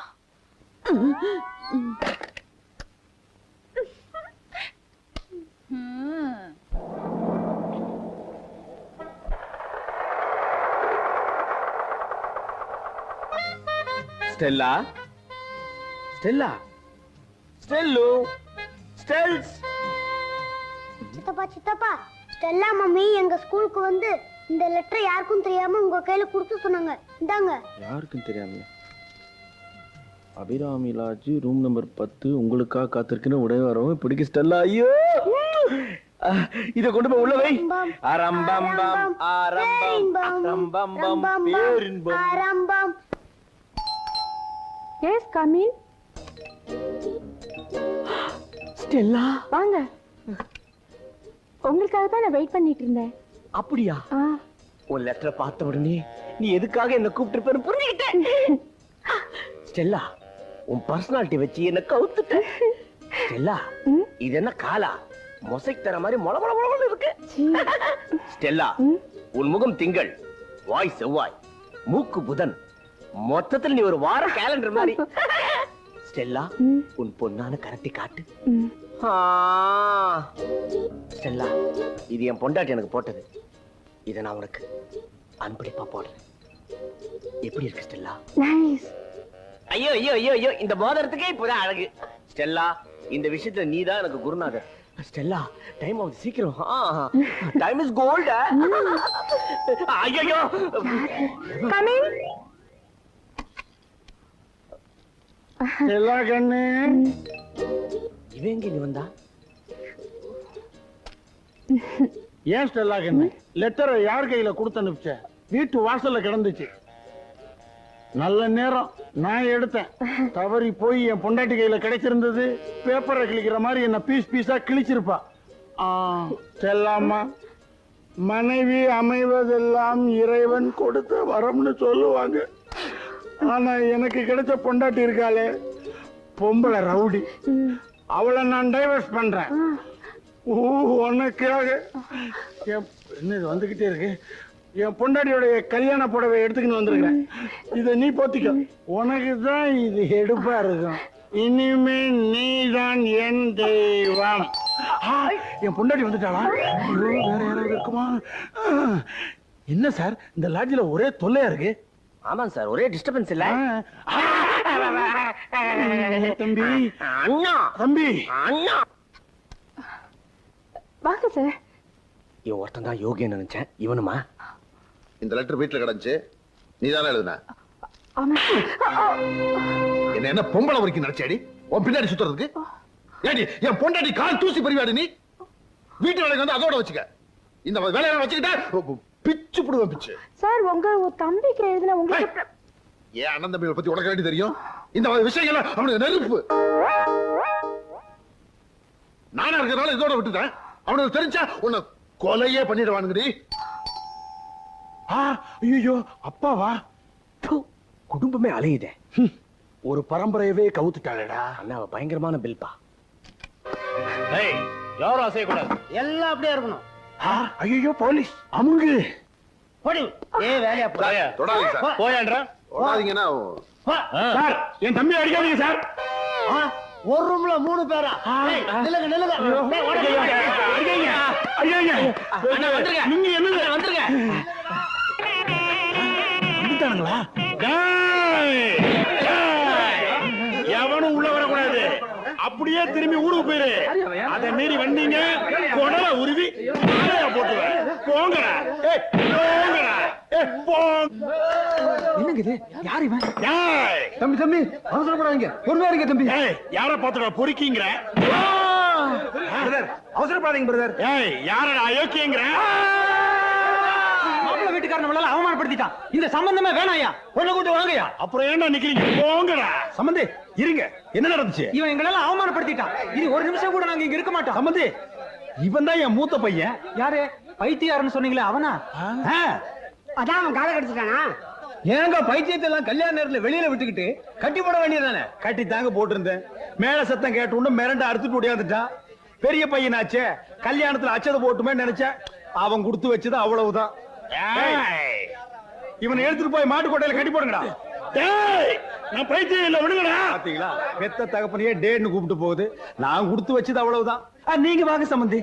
ஸ்டெல்லா. ஸ்டெல்லா. ஸ்டெல்லு. ஸ்டெல்ஸ். சித்தப்பா சித்தப்பா, ஸ்டெல்லா மம்மி எங்க ஸ்கூலுக்கு வந்து இந்த லெட்டர் யாருக்கும் தெரியாம உங்க கையில கொடுத்து சொன்னாங்க. இந்தாங்க. யாருக்கும் தெரியாம? அபிராமி லாட்ஜ் ரூம் நம்பர் 10 உங்களுக்காக காத்திருக்குன்னு உடனே வரவும் பிடிக்க ஸ்டெல்லா. ஐயோ இத கொண்டு போய் உள்ள வை. அரம்பம்பம் அரம்பம் அரம்பம்பம் பேரின்பம் அரம்பம். Yes come in. ஸ்டெல்லா வாங்க. உங்களுக்காக தான் நான் வெயிட் பண்ணிட்டு இருந்தேன். அப்படியா? உன் லெட்டரை பார்த்த உடனே நீ எதுக்காக என்ன கூப்பிட்டு புரிஞ்சுக்கிட்டேன். ஸ்டெல்லா உன் பர்சனாலிட்டி வச்சு என்ன கவுத்துட்ட. ஸ்டெல்லா இது என்ன காலா மொசைக் தர மாதிரி மொள மொள மொள இருக்கு. ஸ்டெல்லா உன் முகம் திங்கள், வாய் செவ்வாய், மூக்கு புதன், மொத்தத்தில் நீ ஒரு வார கேலண்டர் மாதிரி. ஸ்டெல்லா உன் பொண்ணான கரத்தை காட்டு. ஸ்டெல்லா இது என் பொண்டாட்டி எனக்கு போட்டது. இதை நான் உனக்கு அன்பளிப்பா போடுறேன். எப்படி இருக்கு ஸ்டெல்லா? நைஸ். ஐயோ ஐயோ ஐயோ ஐயோ இந்த மோதிரத்துக்கே இப்பதான் அழகு. ஸ்டெல்லா இந்த விஷயத்துல நீதான் எனக்கு குருநாதர். ஸ்டெல்லா டைம் ஆகுது சீக்கிரம். Time is gold. ஐயோ கம் இன். ஸ்டெல்லா கண்ணு இவன் எங்க நீ வந்தா? ஏன் ஸ்டெல்லா கண்ணு லெட்டரை யார் கையில கொடுத்து அனுப்பிச்ச? வீட்டு வாசல்ல கிடந்துச்சு. நல்ல நேரம் நான் எடுத்தேன். தவறி போய் என் பொண்டாட்டி கையில கிடைச்சிருந்தது பேப்பரை கிழிக்கிற மாதிரி என்ன பீஸ் பீஸா கிழிச்சிருப்பா. செல்லாமா மனைவி அமைவதெல்லாம் இறைவன் கொடுத்த வரம்னு சொல்லுவாங்க. ஆனா எனக்கு கிடைச்ச பொண்டாட்டி இருக்காளே பொம்பளை ரவுடி. அவளை நான் டைவர்ஸ் பண்றேன். உனக்காக என்ன இது வந்துகிட்டே இருக்கு. என் பொண்டாட்டியோடைய கல்யாண புடவை எடுத்துக்கின்னு வந்திருக்கிறேன். இதை நீ போத்திக்க. உனக்கு தான் இது எடுப்பா இருக்கும். இனிமே நீதான் என் தெய்வம். என் பொண்டாட்டி வந்துட்டாளா? வேற யாராவது இருக்குமா? என்ன சார் இந்த லாட்ஜில ஒரே தொல்லையா இருக்கு? ஆமாங்க சார் ஒரே டிஸ்டர்பன்ஸ் இல்ல. தம்பி அண்ணா தம்பி அண்ணா வாங்க சார். இவன் ஒருத்தன் தான் யோகின்னு நினைச்சேன். இவனுமா? இந்த லெட்டர் வீட்டுல கிடந்துச்சு. நீதானே எழுதுன? என்ன பொம்பளை வரைக்கும் நினைச்சாடி உன் பின்னாடி சுத்துறதுக்கு? ஏடி என் பொண்டாட்டி கால் தூசி பறிவாடி நீ. வீட்டு வேலைக்கு வந்து அதோட வச்சுக்க. இந்த வேலையை வச்சுக்கிட்டா பிச்சு புடுவேன் பிச்சு. சார் உங்க தம்பிக்கு எழுதுன உங்களுக்கு ஏன் அண்ணன் தம்பியை பத்தி உனக்கு வேண்டி தெரியும்? இந்த விஷயங்கள் அவனுக்கு நெருப்பு. நானா இருக்கிறனால இதோட விட்டுட்டேன். அவனுக்கு தெரிஞ்சா உன்னை கொலையே பண்ணிடுவானுங்கடி. ஐயோ அப்பாவா? குடும்பமே அலையுதே. ஒரு பரம்பரையவே கவுத்துட்டாளேடா. அண்ணா அவ பயங்கரமான பில்பா. யாரும் அசையக்கூடாது. எல்லாம் அப்படியே இருக்கணும். ஐயோ போலீஸ் அமுங்கு. போடி ஏ வேலையா போயா? தொடாதீங்க சார். போயான்றா? தொடாதீங்கன்னா சார் என் தம்பி அடிக்காதீங்க சார். ஒரு ரூம்ல 3 பேரா? நில்லுங்க நில்லுங்க. நீங்க என்ன வந்துருங்க. வந்துட்டானுங்களா? எவனும் உள்ள வரக்கூடாது. அப்படியே திரும்பி ஊருக்கு போயிரு. அதை மீறி வந்தீங்க கொடல உருவி போட்டுவேன். போங்கடா போங்கடா. என்னங்க இது? யார் இவன்? தம்பி தம்பி அவசரப்படாதீங்க. பொறுமையா இருங்க தம்பி. யார பாத்துடா பொறுக்கிங்கற? பிரதர் அவசரப்படாதீங்க பிரதர். ஏய் யாரடா அயோக்கியங்கற? மாப்பிள்ளை வீட்டுக்காரன் நம்மளால அவமானப்படுத்திட்டான். இந்த சம்பந்தமே வேணாயா. பொண்ணு கூட்டி வாங்கயா. அப்புறம் ஏன்டா நிக்கிறீங்க? போங்கடா. சம்பந்தி இருங்க. என்ன நடந்துச்சு? இவன் எங்களெல்லாம் அவமானப்படுத்திட்டான். இது ஒரு நிமிஷம் கூட நாங்க இங்க இருக்க மாட்டோம். சம்பந்தி இவன் தான் என் மூத்த பையன். யாரு? பைத்தியாருன்னு சொன்னீங்களே அவனா? அதான் அவன் காலை கடிச்சிட்டானா? ஏங்க பைத்தியத்தை எல்லாம் கல்யாண நேரத்துல வெளியில விட்டுக்கிட்டு கட்டி போட வேண்டியதானே? கட்டி தாங்க போட்டிருந்தேன். மேல சத்தம் கேட்டு மிரண்ட அறுத்துட்டு ஓடியாந்துட்டான். பெரிய பையனாச்சே கல்யாணத்துல அச்சதை போட்டுமே நினைச்சேன். அவன் கொடுத்து வச்சது அவ்வளவுதான். இவனை எடுத்துட்டு போய் மாட்டுக்கோட்டையில கட்டி போடுங்கடா. நான் பைத்தியம் இல்ல விடுங்கடா. பாத்தீங்களா பெத்த தகப்பனையே டேன்னு கூப்பிட்டு போகுது. நான் கொடுத்து வச்சது அவ்வளவுதான். நீங்க வாங்க சம்பந்தி.